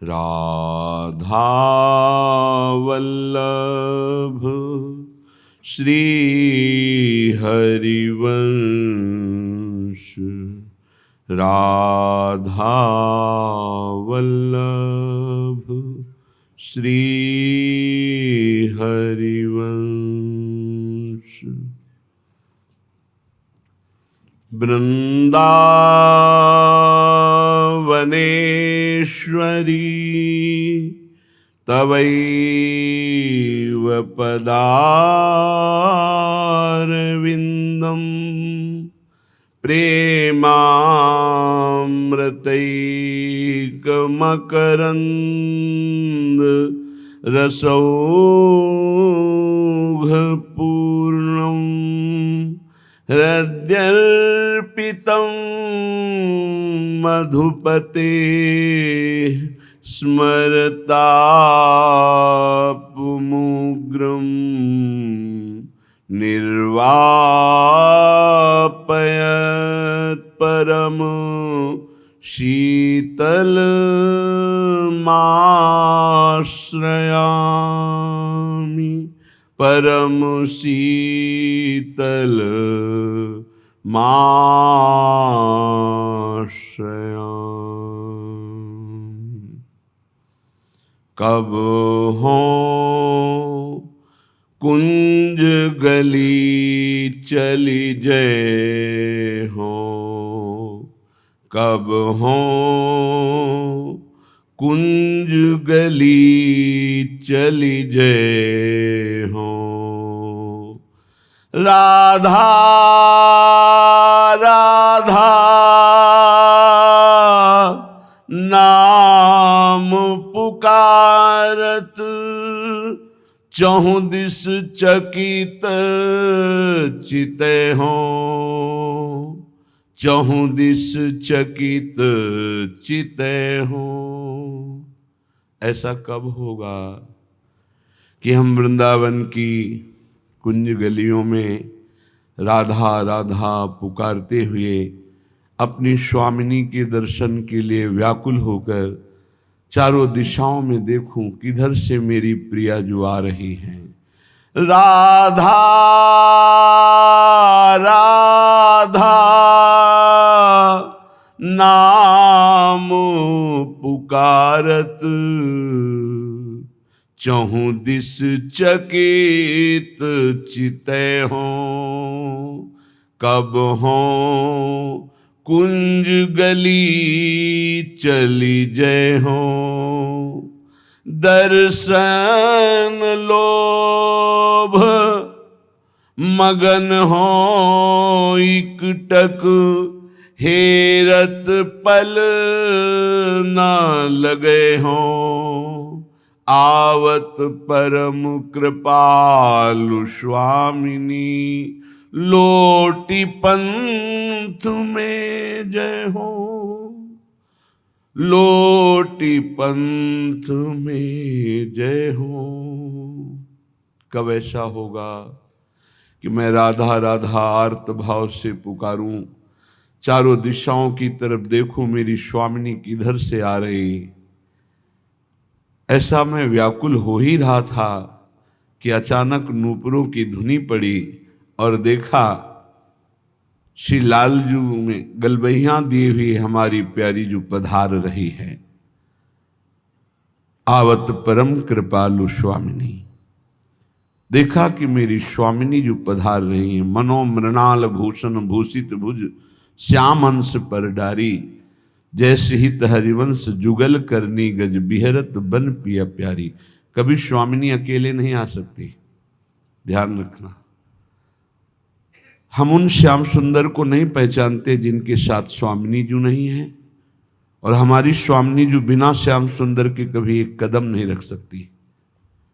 राधा वल्लभ श्री हरिवंश, राधा वल्लभ श्री हरिवंश। वृंदावनेश्वरी तवैव पदारविन्दं प्रेमामृतैकमकरन्द रसौघपूर्णं हृद्यर्पितं मधुपते स्मरतापुमुग्रं निर्वापयत् परम शीतलमाश्रयामि, परम शीतलमाश्रयामि। कब हो कुंज गली चली जय हो, कब हो कुंज गली चली जय हो। राधा राधा नाम पुकारत, चहुँ दिस चकित चिते हो, चहुँ दिस चकित चिते हो। ऐसा कब होगा कि हम वृंदावन की कुंज गलियों में राधा राधा पुकारते हुए अपनी स्वामिनी के दर्शन के लिए व्याकुल होकर चारों दिशाओं में देखूं किधर से मेरी प्रिया जो आ रही हैं। राधा राधा नाम पुकारत, चहुँ दिस चकित चिते हो, कब हो कुंज गली चली जय हो। दर्शन लोभ मगन हो इकटक, हेरत पल न लगे हो, आवत परम कृपालु स्वामिनी, लोटी पंथ में जय हो, लोटी पंथ में जय हो। कब ऐसा होगा कि मैं राधा राधा आर्त भाव से पुकारूं, चारों दिशाओं की तरफ देखूं मेरी स्वामिनी किधर से आ रही। ऐसा मैं व्याकुल हो ही रहा था कि अचानक नूपुरों की धुनी पड़ी और देखा श्री लालजू में गलबहियां दी हुई हमारी प्यारी जो पधार रही है। आवत परम कृपालु स्वामिनी, देखा कि मेरी स्वामिनी जो पधार रही है। मनो मृणाल भूषण भूषित भुज, श्याम अंश पर डारी, जैसे हित हरिवंश जुगल करनी, गज बिहरत बन पिया प्यारी। कभी स्वामिनी अकेले नहीं आ सकती, ध्यान रखना। हम उन श्याम सुंदर को नहीं पहचानते जिनके साथ स्वामिनी जी नहीं है, और हमारी स्वामिनी जो बिना श्याम सुंदर के कभी एक कदम नहीं रख सकती।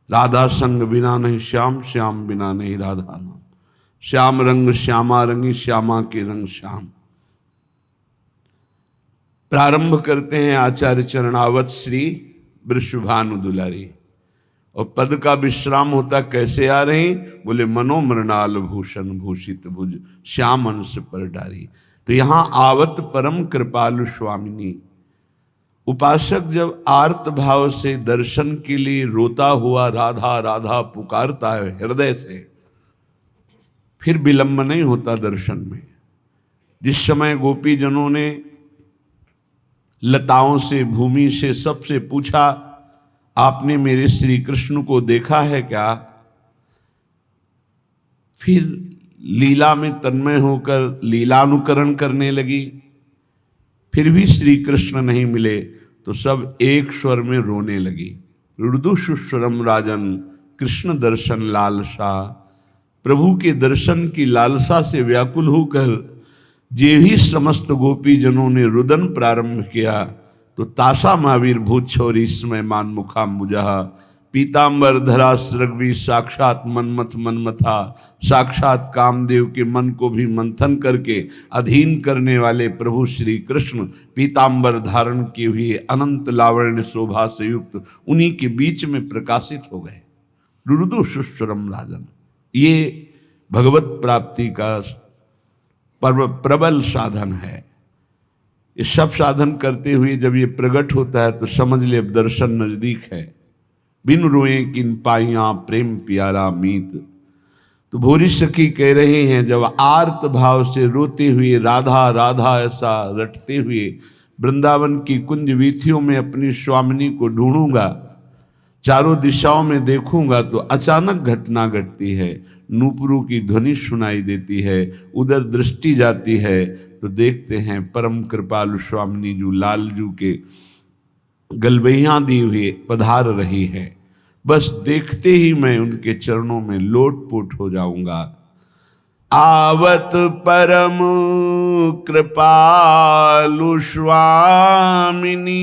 राधा संग बिना नहीं श्याम, श्याम बिना नहीं राधा नाम। श्याम रंग श्यामा रंगी, श्यामा के रंग श्याम। प्रारंभ करते हैं आचार्य चरणावत श्री वृषभानु दुलारी, और पद का विश्राम होता कैसे आ रही, बोले मनोमृणाल भूषण भूषित भुज, श्याम अंश पर डारी। तो यहां आवत परम कृपालु स्वामिनी, उपासक जब आर्त भाव से दर्शन के लिए रोता हुआ राधा राधा पुकारता है हृदय से, फिर विलंब नहीं होता दर्शन में। जिस समय गोपी जनों ने लताओं से, भूमि से, सबसे पूछा, आपने मेरे श्री कृष्ण को देखा है क्या? फिर लीला में तन्मय होकर लीलानुकरण करने लगी। फिर भी श्री कृष्ण नहीं मिले तो सब एक स्वर में रोने लगी। रुदुषुस्वरम राजन, कृष्ण दर्शन लालसा। प्रभु के दर्शन की लालसा से व्याकुल होकर जे ही समस्त गोपी जनों ने रुदन प्रारंभ किया तो तासा महावीर भूत छोरी स्मय मान मुखा मुजहा। पीताम्बर धरा सृग्वी साक्षात मनमथ मनमथा। साक्षात कामदेव के मन को भी मंथन करके अधीन करने वाले प्रभु श्री कृष्ण पीताम्बर धारण किए हुए अनंत लावण्य शोभा से युक्त उन्हीं के बीच में प्रकाशित हो गए। रुदुषुस्वरम राजन, ये भगवत प्राप्ति का प्रबल साधन है। ये सब साधन करते हुए जब ये प्रकट होता है तो समझ ले अब दर्शन नजदीक है। बिन रोए किन पाइया प्रेम प्यारा मीत। तो भोरी सखी कह रहे हैं, जब आर्त भाव से रोते हुए राधा राधा ऐसा रटते हुए वृंदावन की कुंज वीथियों में अपनी स्वामिनी को ढूंढूंगा, चारों दिशाओं में देखूंगा तो अचानक घटना घटती है। नूपुरों की ध्वनि सुनाई देती है, उधर दृष्टि जाती है तो देखते हैं परम कृपालु स्वामिनी जू लालजू के गलबैया दी हुए पधार रही है। बस देखते ही मैं उनके चरणों में लोटपोट हो जाऊंगा। आवत परम कृपालु स्वामिनी,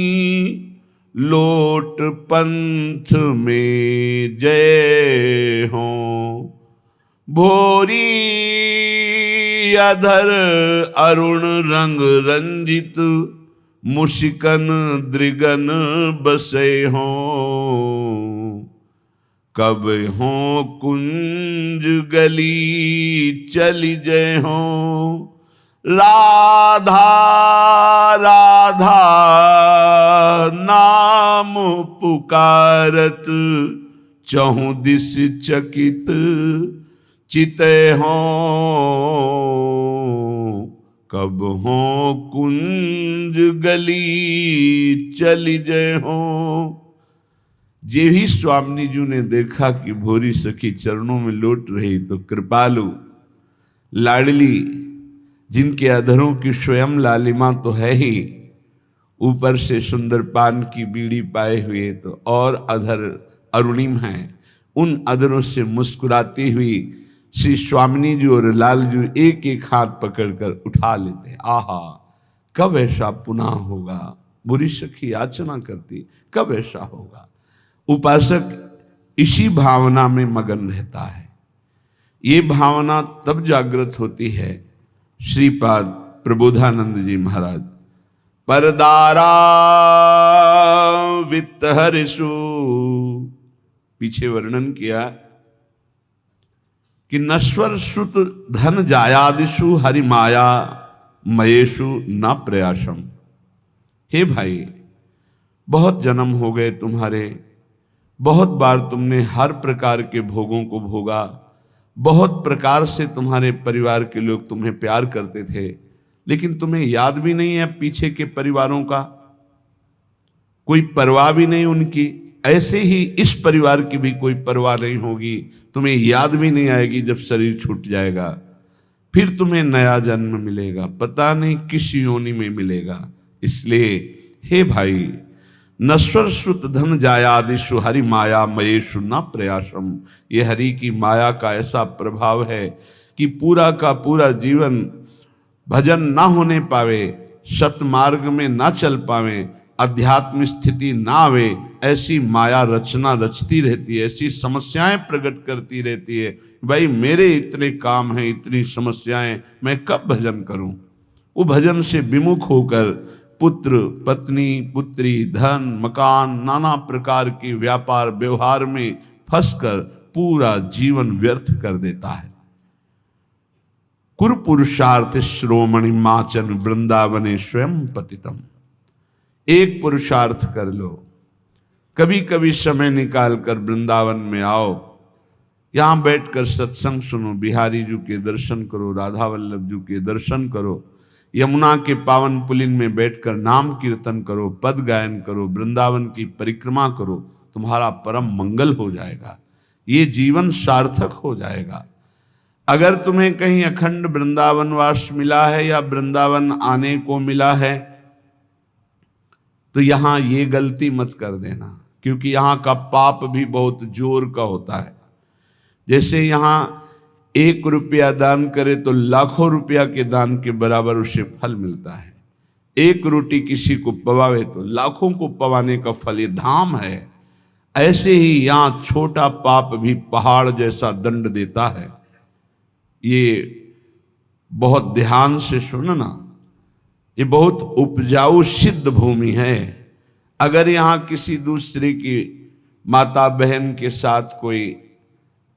लोट पंथ में जय हो। भोरी अधर अरुण रंग रंजित, मुशिकन दृगन बसे हो। कब हो कुंज गली चली जय हो। राधा राधा नाम पुकारत, चहु दिस चकित चिते हो। कब हो कुंज गली चली जय हो। जे ही स्वामी जी ने देखा कि भोरी सखी चरणों में लौट रही तो कृपालु लाडली, जिनके अधरों की स्वयं लालिमा तो है ही, ऊपर से सुंदर पान की बीड़ी पाए हुए तो और अधर अरुणिम हैं, उन अधरों से मुस्कुराती हुई श्री स्वामिनी जी और लालजू एक एक हाथ पकड़कर उठा लेते हैं। आहा, कब ऐसा पुनः होगा। बुरी सखी याचना करती, कब ऐसा होगा। उपासक इसी भावना में मगन रहता है। ये भावना तब जागृत होती है, श्रीपाद प्रबोधानंद जी महाराज परदारा वित्त हरिषु, पीछे वर्णन किया कि नश्वर सुत धन जायादिषु हरि माया मयेषु न प्रयासम। हे भाई, बहुत जन्म हो गए तुम्हारे, बहुत बार तुमने हर प्रकार के भोगों को भोगा, बहुत प्रकार से तुम्हारे परिवार के लोग तुम्हें प्यार करते थे, लेकिन तुम्हें याद भी नहीं है पीछे के परिवारों का, कोई परवाह भी नहीं उनकी। ऐसे ही इस परिवार की भी कोई परवाह नहीं होगी, तुम्हें याद भी नहीं आएगी जब शरीर छूट जाएगा। फिर तुम्हें नया जन्म मिलेगा, पता नहीं किस योनि में मिलेगा। इसलिए हे भाई, नश्वर श्रुत धन जायादिषु हरि माया मयेषु न प्रयासम। ये हरि की माया का ऐसा प्रभाव है कि पूरा का पूरा जीवन भजन ना होने पावे, सतमार्ग में ना चल पावे, अध्यात्म स्थिति ना आवे, ऐसी माया रचना रचती रहती है, ऐसी समस्याएं प्रकट करती रहती है। भाई मेरे इतने काम हैं, इतनी समस्याएं, मैं कब भजन करूं। वो भजन से विमुख होकर पुत्र पत्नी पुत्री धन मकान नाना प्रकार के व्यापार व्यवहार में फंसकर पूरा जीवन व्यर्थ कर देता है। कुरपुरुषार्थ श्रोमणि माचन वृंदावने स्वयं पतितम। एक पुरुषार्थ कर लो, कभी कभी समय निकाल कर वृंदावन में आओ, यहां बैठकर सत्संग सुनो, बिहारी जी के दर्शन करो, राधा वल्लभ जी के दर्शन करो, यमुना के पावन पुलिन में बैठकर नाम कीर्तन करो, पद गायन करो, वृंदावन की परिक्रमा करो, तुम्हारा परम मंगल हो जाएगा, ये जीवन सार्थक हो जाएगा। अगर तुम्हें कहीं अखंड वृंदावन वास मिला है या वृंदावन आने को मिला है तो यहां ये गलती मत कर देना, क्योंकि यहां का पाप भी बहुत जोर का होता है। जैसे यहां 1 रुपया दान करे तो लाखों रुपया के दान के बराबर उसे फल मिलता है। 1 रोटी किसी को पवावे तो लाखों को पवाने का फल, ये धाम है। ऐसे ही यहां छोटा पाप भी पहाड़ जैसा दंड देता है। ये बहुत ध्यान से सुनना, ये बहुत उपजाऊ सिद्ध भूमि है। अगर यहां किसी दूसरे की माता बहन के साथ कोई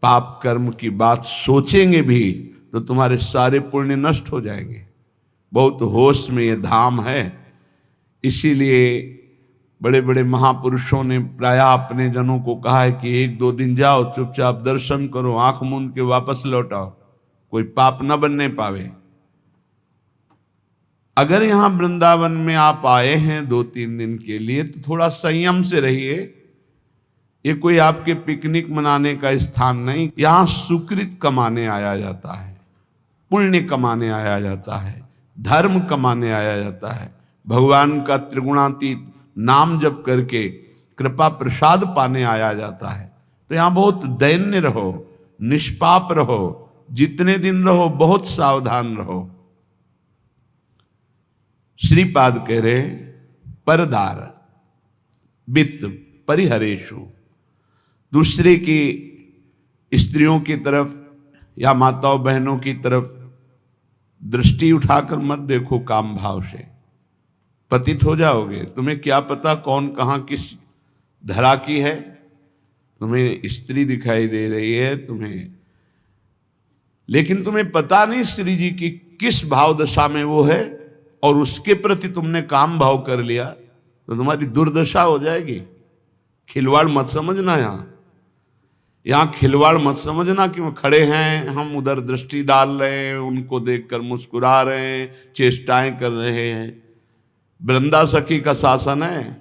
पाप कर्म की बात सोचेंगे भी तो तुम्हारे सारे पुण्य नष्ट हो जाएंगे। बहुत होश में ये धाम है। इसीलिए बड़े बड़े महापुरुषों ने प्रायः अपने जनों को कहा है कि 1-2 दिन जाओ, चुपचाप दर्शन करो, आंख मूंद के वापस लौट आओ, कोई पाप न बनने पावे। अगर यहां वृंदावन में आप आए हैं 2-3 दिन के लिए तो थोड़ा संयम से रहिए। ये कोई आपके पिकनिक मनाने का स्थान नहीं, यहां सुकृत कमाने आया जाता है, पुण्य कमाने आया जाता है, धर्म कमाने आया जाता है, भगवान का त्रिगुणातीत नाम जप करके कृपा प्रसाद पाने आया जाता है। तो यहां बहुत दैन्य रहो, निष्पाप रहो, जितने दिन रहो बहुत सावधान रहो। श्रीपाद कह रहे परदार वित्त परिहरेशु, दूसरे की स्त्रियों की तरफ या माताओं बहनों की तरफ दृष्टि उठाकर मत देखो काम भाव से, पतित हो जाओगे। तुम्हें क्या पता कौन कहां किस धरा की है। तुम्हें स्त्री दिखाई दे रही है तुम्हें, लेकिन तुम्हें पता नहीं स्त्री जी की किस भाव दशा में वो है, और उसके प्रति तुमने काम भाव कर लिया तो तुम्हारी दुर्दशा हो जाएगी। खिलवाड़ मत समझना, यहां खिलवाड़ मत समझना कि वो खड़े हैं, हम उधर दृष्टि डाल रहे हैं, उनको देखकर मुस्कुरा रहे हैं, चेष्टाएं कर रहे हैं। वृंदा सखी का शासन है,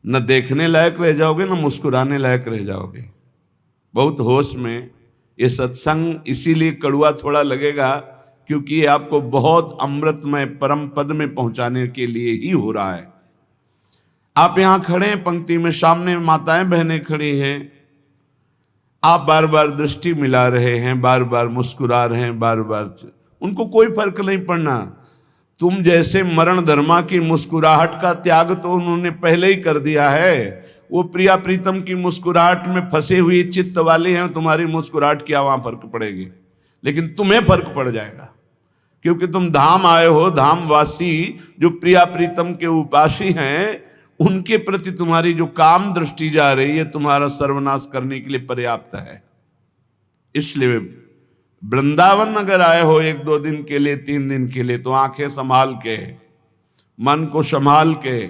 न देखने लायक रह जाओगे न मुस्कुराने लायक रह जाओगे। बहुत होश में। ये सत्संग इसीलिए कड़वा थोड़ा लगेगा क्योंकि ये आपको बहुत अमृतमय परम पद में पहुंचाने के लिए ही हो रहा है। आप यहां खड़े हैं पंक्ति में, सामने माताएं बहनें खड़ी हैं, आप बार बार दृष्टि मिला रहे हैं, बार बार मुस्कुरा रहे हैं, बार बार, उनको कोई फर्क नहीं पड़ना। तुम जैसे मरण धर्मा की मुस्कुराहट का त्याग तो उन्होंने पहले ही कर दिया है। वो प्रिया प्रीतम की मुस्कुराहट में फंसे हुए चित्त वाले हैं, तुम्हारी मुस्कुराहट क्या वहां फर्क पड़ेगी, लेकिन तुम्हें फर्क पड़ जाएगा क्योंकि तुम धाम आए हो। धामवासी जो प्रिया प्रीतम के उपासी हैं, उनके प्रति तुम्हारी जो काम दृष्टि जा रही है तुम्हारा सर्वनाश करने के लिए पर्याप्त है। इसलिए वृंदावन अगर आए हो 1-2 दिन के लिए, 3 दिन के लिए, तो आंखें संभाल के, मन को संभाल के,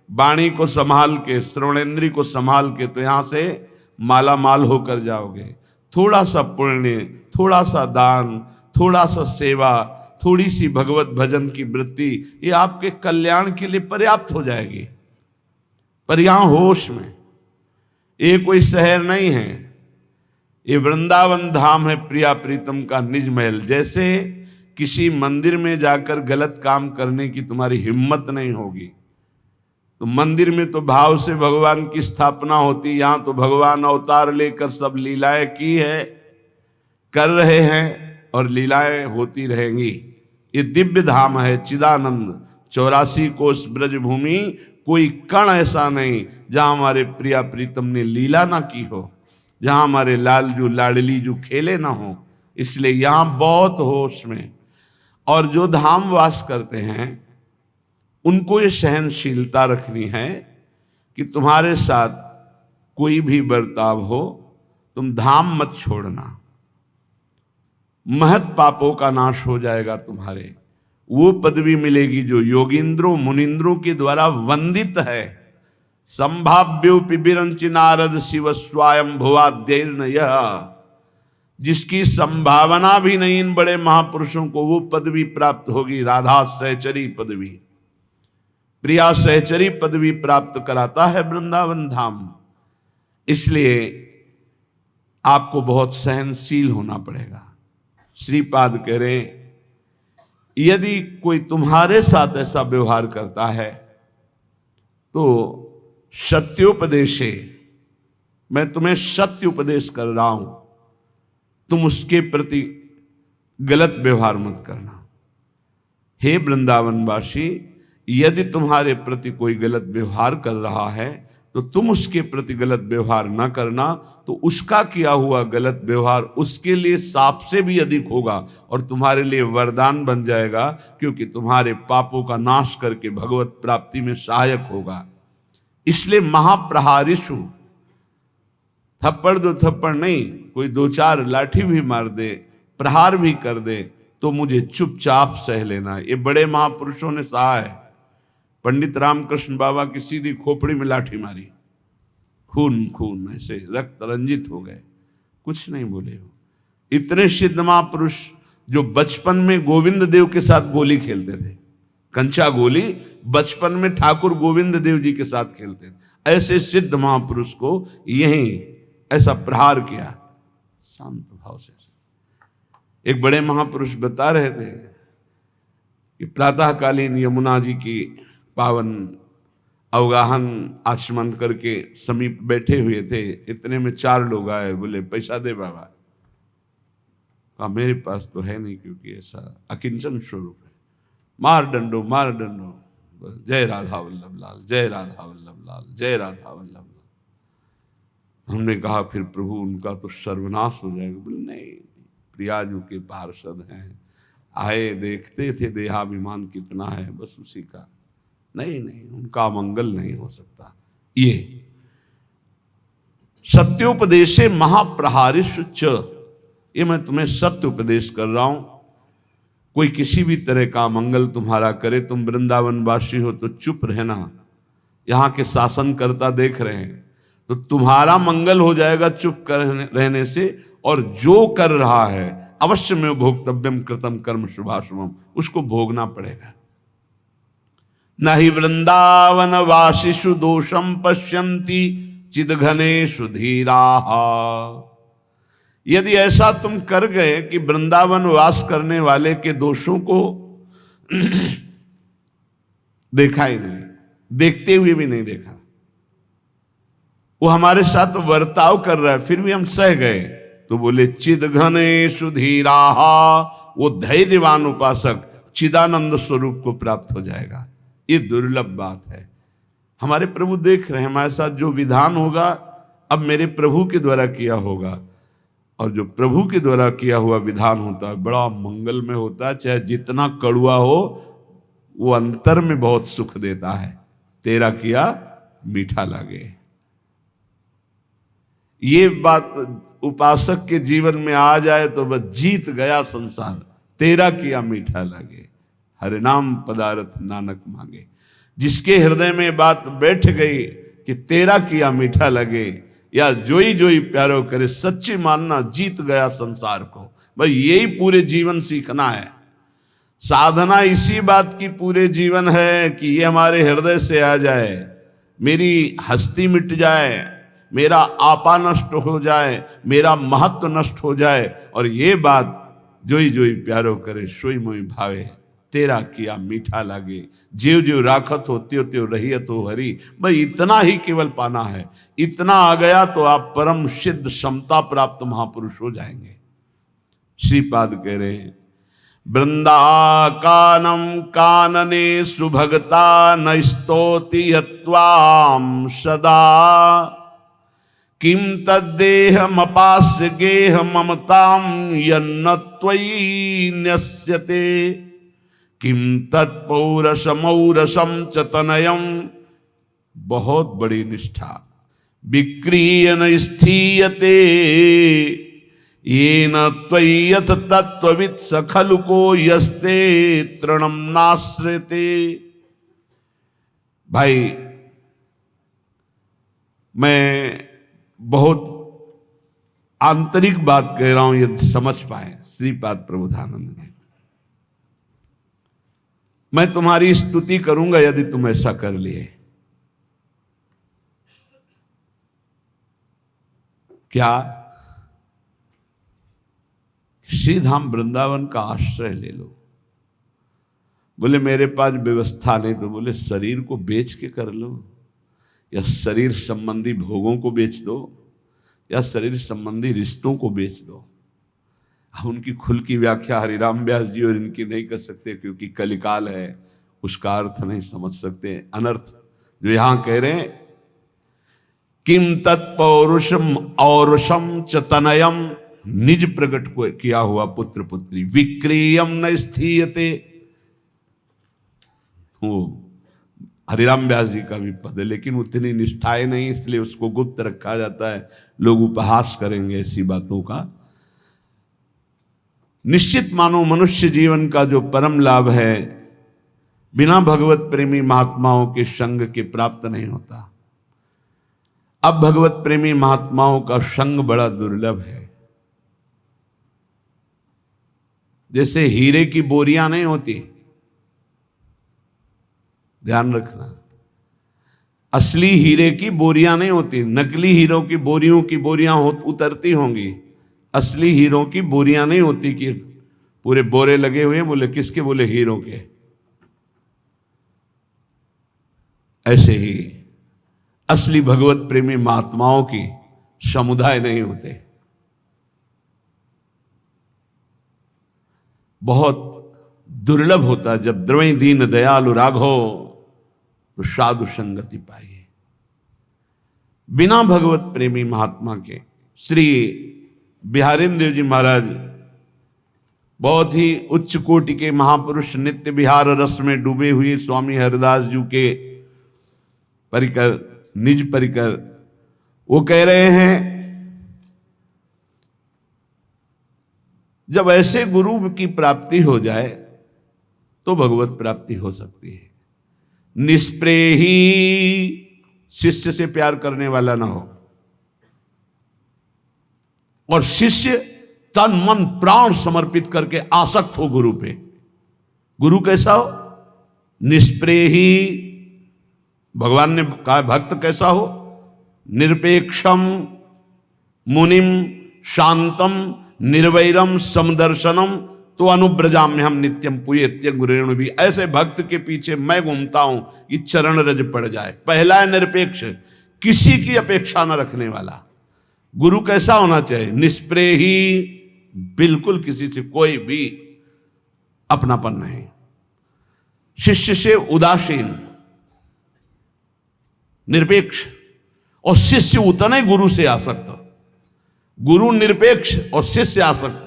वाणी को संभाल के, श्रवणेंद्री को संभाल के, तो यहां से माला माल होकर जाओगे। थोड़ा सा पुण्य, थोड़ा सा दान, थोड़ा सा सेवा, थोड़ी सी भगवत भजन की वृत्ति, ये आपके कल्याण के लिए पर्याप्त हो जाएगी। पर यहां होश में, ये कोई शहर नहीं है, ये वृंदावन धाम है, प्रिया प्रीतम का निज महल। जैसे किसी मंदिर में जाकर गलत काम करने की तुम्हारी हिम्मत नहीं होगी, तो मंदिर में तो भाव से भगवान की स्थापना होती, यहां तो भगवान अवतार लेकर सब लीलाएं की है, कर रहे हैं और लीलाएं होती रहेंगी। ये दिव्य धाम है चिदानंद, 84 कोस ब्रज भूमि, कोई कण ऐसा नहीं जहां हमारे प्रिया प्रीतम ने लीला ना की हो, जहां हमारे लालजू लाडली जो खेले ना हो। इसलिए यहां बहुत होश में। और जो धाम वास करते हैं उनको ये सहनशीलता रखनी है कि तुम्हारे साथ कोई भी बर्ताव हो, तुम धाम मत छोड़ना, महत पापों का नाश हो जाएगा तुम्हारे। वो पदवी मिलेगी जो योगींद्रों मुनिंद्रों के द्वारा वंदित है। संभाव्योपि विरंचि नारद शिव स्वयं भुवाद्यर्नय, जिसकी संभावना भी नहीं इन बड़े महापुरुषों को वो पदवी प्राप्त होगी। राधा सहचरी पदवी, प्रिया सहचरी पदवी प्राप्त कराता है वृंदावन धाम। इसलिए आपको बहुत सहनशील होना पड़ेगा। श्रीपाद कह रहे यदि कोई तुम्हारे साथ ऐसा व्यवहार करता है तो सत्योपदेशे, मैं तुम्हें सत्य उपदेश कर रहा हूं, तुम उसके प्रति गलत व्यवहार मत करना। हे वृंदावनवासी, यदि तुम्हारे प्रति कोई गलत व्यवहार कर रहा है तो तुम उसके प्रति गलत व्यवहार न करना, तो उसका किया हुआ गलत व्यवहार उसके लिए साप से भी अधिक होगा और तुम्हारे लिए वरदान बन जाएगा, क्योंकि तुम्हारे पापों का नाश करके भगवत प्राप्ति में सहायक होगा। इसलिए महाप्रहारिषु, थप्पड़ दो थप्पड़ नहीं, कोई दो चार लाठी भी मार दे, प्रहार भी कर दे, तो मुझे चुपचाप सह लेना। ये बड़े महापुरुषों ने सहा है। पंडित रामकृष्ण बाबा की सीधी खोपड़ी में लाठी मारी, खून खून ऐसे रक्त रंजित हो गए, कुछ नहीं बोले हो। इतने सिद्ध महापुरुष जो बचपन में गोविंद देव के साथ गोली खेलते थे, कंचा गोली बचपन में ठाकुर गोविंद देव जी के साथ खेलते थे, ऐसे सिद्ध महापुरुष को यहीं ऐसा प्रहार किया शांत भाव से। एक बड़े महापुरुष बता रहे थे कि प्रातःकालीन यमुना जी की पावन अवगाहन आचमन करके समीप बैठे हुए थे। इतने में 4 लोग आए, बोले पैसा दे बाबा। कहा मेरे पास तो है नहीं, क्योंकि ऐसा अकिंचन स्वरूप है। मार डंडो मार डंडो, जय राधा वल्लभ लाल, जय राधा वल्लभ लाल, जय राधा वल्लभ लाल। हमने कहा फिर प्रभु उनका तो सर्वनाश हो जाएगा। बोले नहीं, प्रियाजू के पार्षद हैं, आए देखते थे देहाभिमान कितना है, बस उसी का। नहीं नहीं, उनका मंगल नहीं हो सकता। ये सत्योपदेशे महाप्रहारिष च, ये मैं तुम्हें सत्य उपदेश कर रहा हूं। कोई किसी भी तरह का मंगल तुम्हारा करे, तुम वृंदावनवासी हो तो चुप रहना। यहां के शासनकर्ता देख रहे हैं, तो तुम्हारा मंगल हो जाएगा चुप रहने से। और जो कर रहा है अवश्य में भोक्तव्यम कृतम कर्म शुभाशुभम, उसको भोगना पड़ेगा। न हि वृंदावन वासिषु दोषम पश्यन्ति चिदघनेषु धीराः। यदि ऐसा तुम कर गए कि वृंदावन वास करने वाले के दोषों को देखा ही नहीं, देखते हुए भी नहीं देखा, वो हमारे साथ वर्ताव कर रहा है फिर भी हम सह गए, तो बोले चिदघनेषु धीराः, वो धैर्यवान उपासक चिदानंद स्वरूप को प्राप्त हो जाएगा। ये दुर्लभ बात है। हमारे प्रभु देख रहे हैं हमारे साथ, जो विधान होगा अब मेरे प्रभु के द्वारा किया होगा, और जो प्रभु के द्वारा किया हुआ विधान होता है बड़ा मंगलमय होता है। चाहे जितना कड़ुआ हो, वो अंतर में बहुत सुख देता है। तेरा किया मीठा लगे, ये बात उपासक के जीवन में आ जाए तो बस जीत गया संसार। तेरा किया मीठा लगे, हरे नाम पदारथ नानक मांगे। जिसके हृदय में बात बैठ गई कि तेरा किया मीठा लगे, या जोई जोई प्यारो करे, सच्ची मानना जीत गया संसार को। भाई यही पूरे जीवन सीखना है। साधना इसी बात की पूरे जीवन है कि ये हमारे हृदय से आ जाए, मेरी हस्ती मिट जाए, मेरा आपा नष्ट हो जाए, मेरा महत्व नष्ट हो जाए, और ये बात जोई जोई प्यारो करे सोई मोई भावे, तेरा किया मीठा लागे, जीव जीव राखत हो त्यो त्यो रहियत हो हरि। भाई इतना ही केवल पाना है। इतना आ गया तो आप परम सिद्ध समता प्राप्त महापुरुष हो जाएंगे। श्रीपाद कह रहे हैं, वृंदाकानम कानने सुभगता न स्तोति यत्वाम सदा, किम तद्देहमपास्य गेह ममताम यन्न त्वयि न्यस्यते, किम तत्पौरसमौरसम च तनयम। बहुत बड़ी निष्ठा। विक्रिय न स्थीयते येन त्वय्यथ तत्त्ववित् स खलु को यस्ते तृणम नाश्रयते। भाई मैं बहुत आंतरिक बात कह रहा हूं, यदि समझ पाए श्रीपाद प्रबोधानंद ने। मैं तुम्हारी स्तुति करूंगा यदि तुम ऐसा कर लिए। क्या? श्री धाम वृंदावन का आश्रय ले लो। बोले मेरे पास व्यवस्था नहीं, तो बोले शरीर को बेच के कर लो, या शरीर संबंधी भोगों को बेच दो, या शरीर संबंधी रिश्तों को बेच दो। हम उनकी खुल की व्याख्या हरिराम व्यास जी और इनकी नहीं कर सकते, क्योंकि कलिकाल है, उसका अर्थ नहीं समझ सकते। अनर्थ जो यहां कह रहे हैं, किम तत्पौरुषम औरुषम च तनयम, निज प्रकट को किया हुआ पुत्र पुत्री, विक्रियम न स्थीयते। वो हरिराम व्यास जी का भी पद है, लेकिन उतनी निष्ठाएं नहीं, इसलिए उसको गुप्त रखा जाता है। लोग उपहास करेंगे ऐसी बातों का। निश्चित मानो मनुष्य जीवन का जो परम लाभ है, बिना भगवत प्रेमी महात्माओं के संग के प्राप्त नहीं होता। अब भगवत प्रेमी महात्माओं का संग बड़ा दुर्लभ है। जैसे हीरे की बोरियां नहीं होती, ध्यान रखना, असली हीरे की बोरियां नहीं होती, नकली हीरों की बोरियों की बोरियां उतरती होंगी, असली हीरों की बोरियां नहीं होती कि पूरे बोरे लगे हुए। बोले किसके? बोले हीरों के। ऐसे ही असली भगवत प्रेमी महात्माओं की समुदाय नहीं होते। बहुत दुर्लभ होता है। जब द्रवई दीन दयालु राघो तो साधु संगति पाइए। बिना भगवत प्रेमी महात्मा के, श्री बिहारेंद्र जी महाराज बहुत ही उच्च कोटि के महापुरुष, नित्य विहार रस में डूबे हुए स्वामी हरिदास जी के परिकर, निज परिकर, वो कह रहे हैं जब ऐसे गुरु की प्राप्ति हो जाए तो भगवत प्राप्ति हो सकती है। निष्प्रेही शिष्य से प्यार करने वाला ना हो, और शिष्य तन मन प्राण समर्पित करके आसक्त हो गुरु पे। गुरु कैसा हो? निष्प्रेही। भगवान ने कहा भक्त कैसा हो? निरपेक्षम मुनिम शांतम निर्वैरम समदर्शनम तो अनुब्रजाम में हम नित्यम पुयेत्य गुरेणु भी। ऐसे भक्त के पीछे मैं घूमता हूं कि चरण रज पड़ जाए। पहला है निरपेक्ष, किसी की अपेक्षा न रखने वाला। गुरु कैसा होना चाहिए? निष्प्रेही, बिल्कुल किसी से कोई भी अपनापन नहीं, शिष्य से उदासीन, निरपेक्ष। और शिष्य उतने गुरु से आसक्त। गुरु निरपेक्ष और शिष्य आसक्त।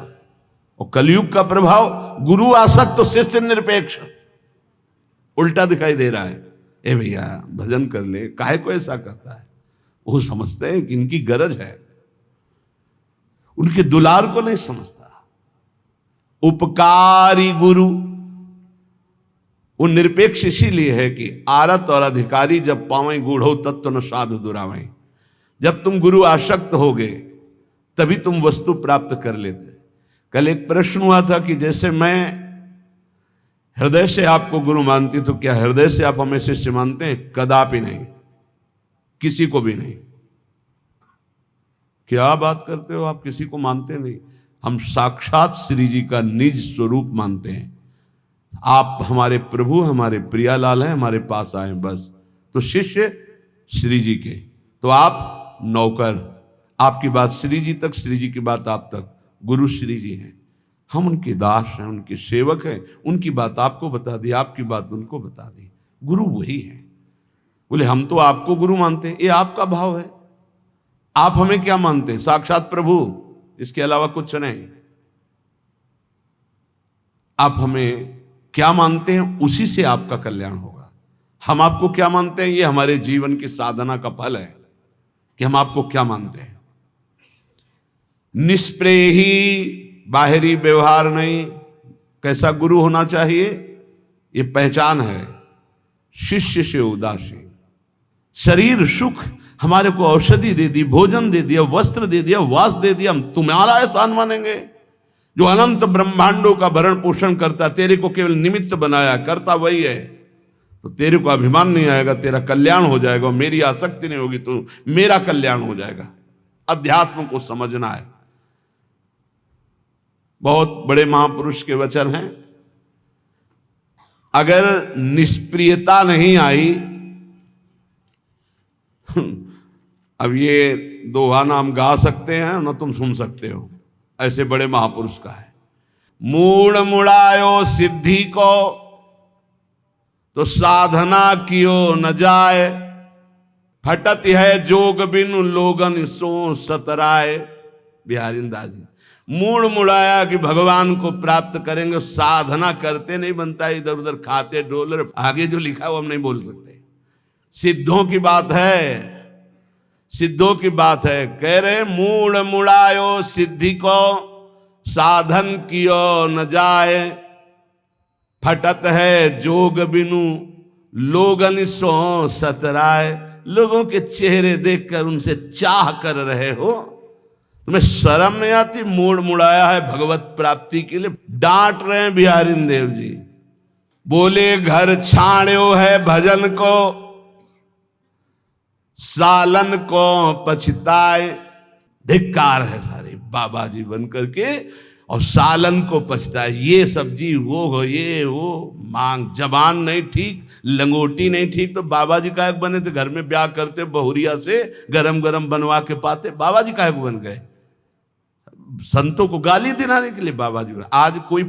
और कलयुग का प्रभाव, गुरु आसक्त तो शिष्य निरपेक्ष। उल्टा दिखाई दे रहा है। ए भैया भजन कर ले, काहे को ऐसा करता है? वो समझते हैं कि इनकी गरज है, उनके दुलार को नहीं समझता। उपकारी गुरु वो निरपेक्ष इसीलिए है कि आरत और अधिकारी जब पावे गूढ़ो तत्व न साधु दुरावें। जब तुम गुरु आसक्त होगे तभी तुम वस्तु प्राप्त कर लेते। कल एक प्रश्न हुआ था कि जैसे मैं हृदय से आपको गुरु मानती, तो क्या हृदय से आप हमें शिष्य मानते हैं? कदापि नहीं, किसी को भी नहीं। क्या बात करते हो आप? किसी को मानते नहीं। हम साक्षात श्री जी का निज स्वरूप मानते हैं। आप हमारे प्रभु, हमारे प्रियालाल हैं, हमारे पास आए बस। तो शिष्य श्री जी के, तो आप नौकर। आपकी बात श्री जी तक, श्री जी की बात आप तक। गुरु श्री जी हैं, हम उनके दास हैं, उनके सेवक हैं। उनकी बात आपको बता दी, आपकी बात उनको बता दी। गुरु वही है। बोले हम तो आपको गुरु मानते हैं। ये आपका भाव है। आप हमें क्या मानते हैं? साक्षात प्रभु, इसके अलावा कुछ नहीं। आप हमें क्या मानते हैं, उसी से आपका कल्याण होगा। हम आपको क्या मानते हैं, ये हमारे जीवन की साधना का फल है कि हम आपको क्या मानते हैं। निष्प्रेही, बाहरी व्यवहार नहीं। कैसा गुरु होना चाहिए, ये पहचान है। शिष्य से उदासीन, शरीर सुख हमारे को औषधि दे दी, भोजन दे दिया, वस्त्र दे दिया, वास दे दिया, हम तुम्हारा एहसान मानेंगे? जो अनंत ब्रह्मांडों का भरण पोषण करता, तेरे को केवल निमित्त बनाया, करता वही है, तो तेरे को अभिमान नहीं आएगा, तेरा कल्याण हो जाएगा। मेरी आसक्ति नहीं होगी तो मेरा कल्याण हो जाएगा। अध्यात्म को समझना है। बहुत बड़े महापुरुष के वचन हैं। अगर निष्प्रियता नहीं आई, अब ये दोहा ना हम गा सकते हैं ना तुम सुन सकते हो, ऐसे बड़े महापुरुष का है। मूड मुड़ायो सिद्धि को, तो साधना कियो न जाए। फटत है जोग बिनु लोगन सो सतराए। बिहारींदास जी, मूड मुड़ाया कि भगवान को प्राप्त करेंगे, साधना करते नहीं बनता, इधर उधर खाते डोल रहे। आगे जो लिखा है वो हम नहीं बोल सकते, सिद्धों की बात है, सिद्धों की बात है। कह रहे मूड मुड़ायो सिद्धि को, साधन कियो न जाए। फटत है जोग बिनु लोगन सो सतराए। लोगों के चेहरे देखकर उनसे चाह कर रहे हो, तुम्हें शर्म नहीं आती? मूड मुड़ाया है भगवत प्राप्ति के लिए, डांट रहे हैं बिहारीन देव जी। बोले घर छाड़ो है भजन को, सालन को पछताए। धिक्कार है सारे बाबा जी बन करके, और सालन को पछताए। ये सब्जी वो हो, ये वो मांग, जबान नहीं ठीक, लंगोटी नहीं ठीक, तो बाबा जी काहे बने थे? घर में ब्याह करते बहुरिया से गरम गरम बनवा के पाते, बाबा जी काहे बन गए? संतों को गाली दिलाने के लिए बाबा जी। आज कोई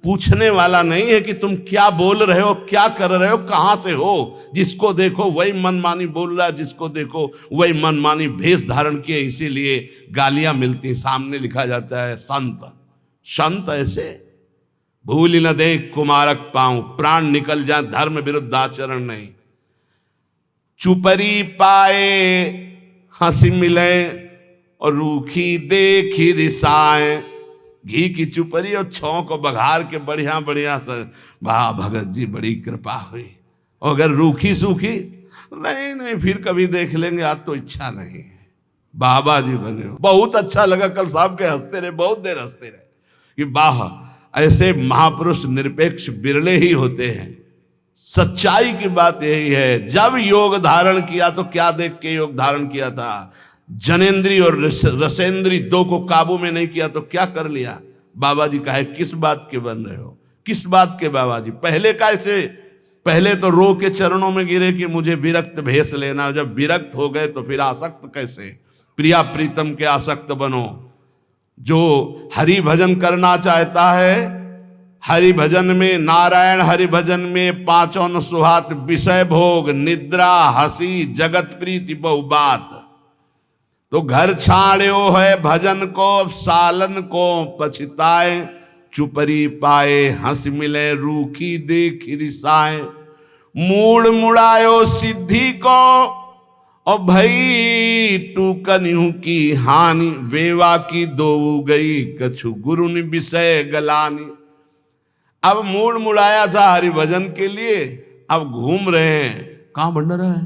पूछने वाला नहीं है कि तुम क्या बोल रहे हो, क्या कर रहे हो, कहां से हो। जिसको देखो वही मनमानी बोल रहा है, जिसको देखो वही मनमानी भेष धारण किए, इसीलिए गालियां मिलती। सामने लिखा जाता है संत, संत ऐसे भूल न देख कुमारक पाऊं, प्राण निकल जाए धर्म विरुद्ध आचरण नहीं। चुपरी पाए हंसी मिले, और रूखी देखी रिसाए। घी की चुपरी और छौ को बघार के बढ़िया बढ़िया से, वाह भगत जी बड़ी कृपा हुई। और अगर रूखी सूखी, नहीं नहीं फिर कभी देख लेंगे, आज तो इच्छा नहीं है। बाबा जी बने हो, बहुत अच्छा लगा। कल साहब के हंसते रहे, बहुत देर हंसते रहे कि वाह, ऐसे महापुरुष निरपेक्ष बिरले ही होते हैं। सच्चाई की बात यही है। जब योग धारण किया तो क्या देख के योग धारण किया था? जनेन्द्री और रसेंद्री दो को काबू में नहीं किया तो क्या कर लिया? बाबा जी कहे किस बात के बन रहे हो, किस बात के बाबा जी? पहले कैसे? पहले तो रो के चरणों में गिरे कि मुझे विरक्त भेष लेना। जब विरक्त हो गए तो फिर आसक्त कैसे? प्रिया प्रीतम के आसक्त बनो। जो हरि भजन करना चाहता है, हरि भजन में, नारायण हरि भजन में पांचों न सुहात, विषय भोग, निद्रा, हंसी, जगत प्रीति बहु बात। तो घर छाड़ो है भजन को, सालन को पछताए। चुपरी पाए हंस मिले, रूखी देख रिसाए। मूड मुड़ायो सिद्धि को, और भई टूकन्यू की हानि। वेवा की दो गई कछु गुरु ने विषय गलानी। अब मूड मुड़ाया था हरिभजन के लिए, अब घूम रहे हैं। कहां भंडारा है?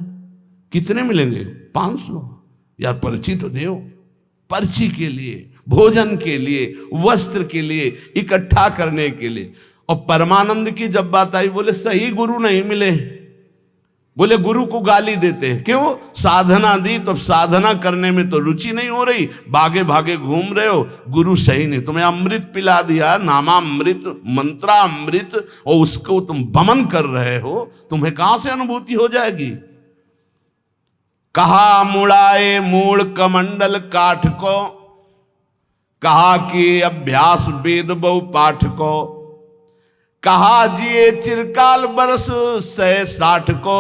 कितने मिलेंगे? 500। यार पर्ची तो दो। पर्ची के लिए, भोजन के लिए, वस्त्र के लिए, इकट्ठा करने के लिए। और परमानंद की जब बात आई, बोले सही गुरु नहीं मिले। बोले गुरु को गाली देते हैं। क्यों? साधना दी तो साधना करने में तो रुचि नहीं हो रही, भागे भागे घूम रहे हो। गुरु सही नहीं, तुम्हें अमृत पिला दिया, नामामृत, मंत्रामृत, और उसको तुम बमन कर रहे हो, तुम्हें कहां से अनुभूति हो जाएगी? कहा मुड़ाए मूल कमंडल काठ को, कहा कि अभ्यास वेद बहु पाठ को। कहा जिए चिरकाल बरस 160 को,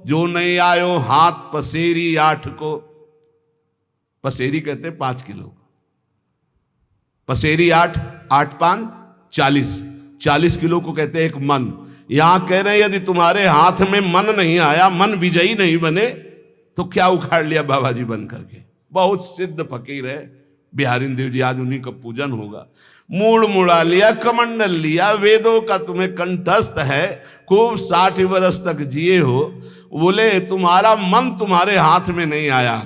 जो नहीं आयो हाथ पसेरी 8 को। पसेरी कहते 5 किलो, पसेरी 8, 8 5 40, 40 किलो को कहते एक मन। यहां कह रहे हैं यदि तुम्हारे हाथ में मन नहीं आया, मन विजयी नहीं बने, तो क्या उखाड़ लिया बाबा जी बन करके? बहुत सिद्ध फकीर है, बिहारी देव जी आज उन्हीं का पूजन होगा। मूड़ मुड़ा लिया, कमंडल लिया, वेदों का तुम्हें कंठस्थ है, खूब 60 वर्ष तक जिए हो। बोले तुम्हारा मन तुम्हारे हाथ में नहीं आया,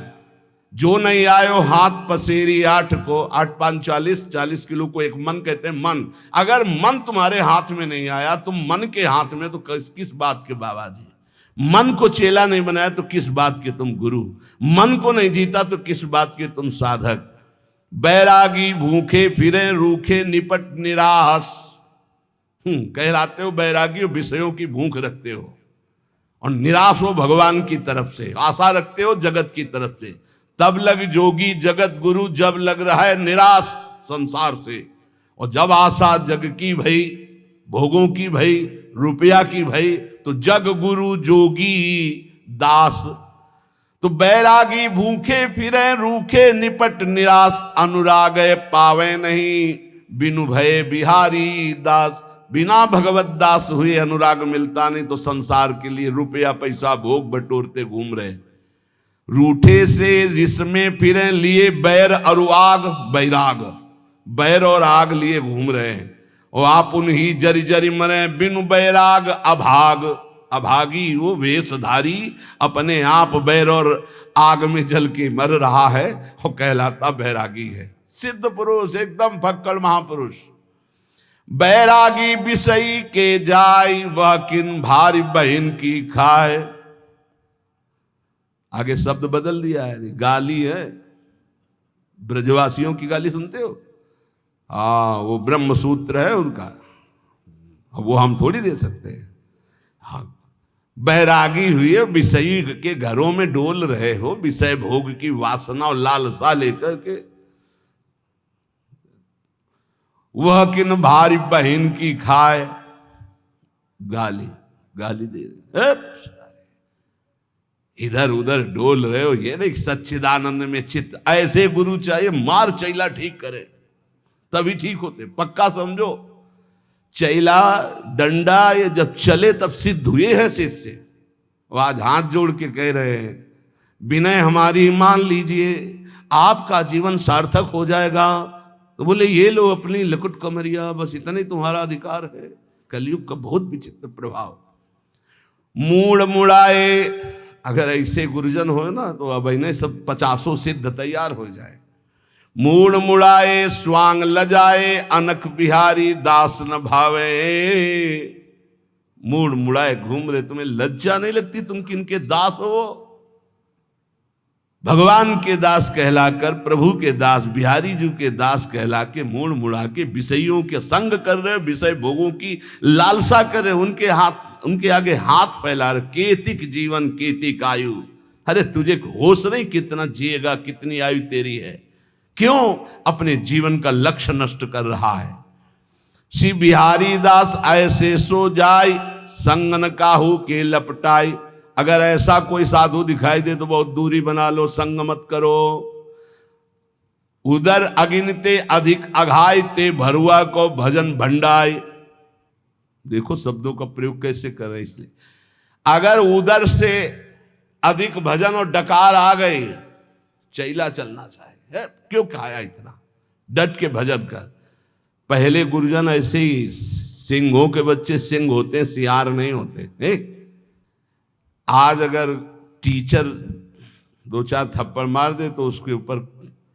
जो नहीं आयो हाथ पसेरी 8 को, 8 5 40 किलो को एक मन कहते हैं। मन, अगर मन तुम्हारे हाथ में नहीं आया, तुम मन के हाथ में तो किस बात के बाबा जी। मन को चेला नहीं बनाया तो किस बात के तुम गुरु, मन को नहीं जीता तो किस बात के तुम साधक। बैरागी भूखे फिरे रूखे निपट निरास, कहलाते हो बैरागी हो, विषयों की भूख रखते हो, और निराश हो भगवान की तरफ से, आशा रखते हो जगत की तरफ से। तब लग जोगी जगत गुरु, जब लग रहा है निराश संसार से। और जब आशा जग की भई, भोगों की भई, रुपया की भई, तो जग गुरु जोगी दास। तो बैरागी भूखे फिरे रूखे निपट निराश, अनुराग पावे नहीं बिनु भय बिहारी दास। बिना भगवत दास हुए अनुराग मिलता नहीं, तो संसार के लिए रुपया पैसा भोग बटोरते घूम रहे। रूठे से जिसमें फिरे लिए बैर और आग, बैराग बैर और आग लिए घूम रहे हैं। और आप उन्हीं जरी जरी मरे बिनु बैराग अभाग, अभागी वो वेशधारी अपने आप बैर और आग में जल के मर रहा है, और कहलाता बैरागी है। सिद्ध पुरुष, एकदम फक्कड़ महापुरुष। बैरागी विषयी के जाय, वह किन भारी बहन की खाए। आगे शब्द बदल दिया है, गाली है, ब्रजवासियों की गाली सुनते हो। वो ब्रह्म सूत्र है उनका, वो हम थोड़ी दे सकते हैं। हाँ, बैरागी हुए, विषयी के घरों में डोल रहे हो, विषय भोग की वासना और लालसा लेकर के। वह किन भारी बहन की खाए, गाली गाली दे रहे, इधर उधर डोल रहे हो। ये नहीं सच्चिदानंद में चित्त, ऐसे गुरु चाहिए, मार चैला ठीक करे तभी ठीक होते, पक्का समझो। चैला डंडा ये जब चले तब सिद्ध हुए हैं शिष्य। वो आज हाथ जोड़ के कह रहे हैं, विनय हमारी मान लीजिए, आपका जीवन सार्थक हो जाएगा। तो बोले ये लो अपनी लकुट कमरिया, बस इतना ही तुम्हारा अधिकार है। कलयुग का बहुत विचित्र प्रभाव। मूड़ मुड़ाए, अगर ऐसे गुरुजन हो ना तो अब इन्हें सब 50 सिद्ध तैयार हो जाए। मूड़ मुड़ाए स्वांग लजाए, अनक बिहारी दास न भावे। मूड़ मुड़ाए घूम रहे, तुम्हें लज्जा नहीं लगती तुम किनके दास हो? भगवान के दास कहलाकर, प्रभु के दास, बिहारी जी के दास कहला के मूड़ मुड़ा के विषयों के संग कर रहे, विषय भोगों की लालसा कर रहे, उनके हाथ, उनके आगे हाथ फैला रहे। केतिक जीवन केतिक आयु, अरे तुझे होश नहीं कितना जिएगा, कितनी आयु तेरी है? क्यों अपने जीवन का लक्ष्य नष्ट कर रहा है? श्री बिहारी दास ऐसे सो जाय, संगन काहू के लपटाई। अगर ऐसा कोई साधु दिखाई दे तो बहुत दूरी बना लो, संग मत करो। उधर अगिनते अधिक अघाय, ते भरुआ को भजन भंडाय। देखो शब्दों का प्रयोग कैसे कर रहे। इसलिए अगर उधर से अधिक भजन और डकार आ गई, चैला चलना चाहिए। क्यों खाया इतना, डट के भजन कर। पहले गुरुजन ऐसे ही, सिंहों के बच्चे सिंह होते हैं, सियार नहीं होते। आज अगर टीचर 2-4 थप्पड़ मार दे तो उसके ऊपर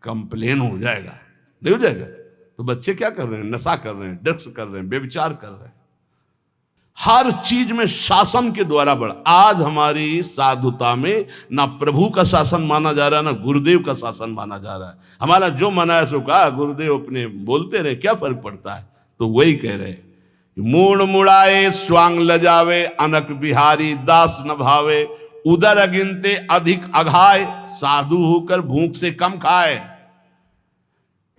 कंप्लेन हो जाएगा, नहीं हो जाएगा? तो बच्चे क्या कर रहे हैं? नशा कर रहे हैं, ड्रग्स कर रहे हैं, बेविचार कर रहे हैं। हर चीज में शासन के द्वारा बढ़ा। आज हमारी साधुता में ना प्रभु का शासन माना जा रहा है, ना गुरुदेव का शासन माना जा रहा है। हमारा जो मना है सो कहा, गुरुदेव अपने बोलते रहे, क्या फर्क पड़ता है? तो वही कह रहे हैं, मूड़ मुड़ाए स्वांग लजावे, अनक बिहारी दास न भावे। उदर अगिनते अधिक अघाय, साधु होकर भूख से कम खाए।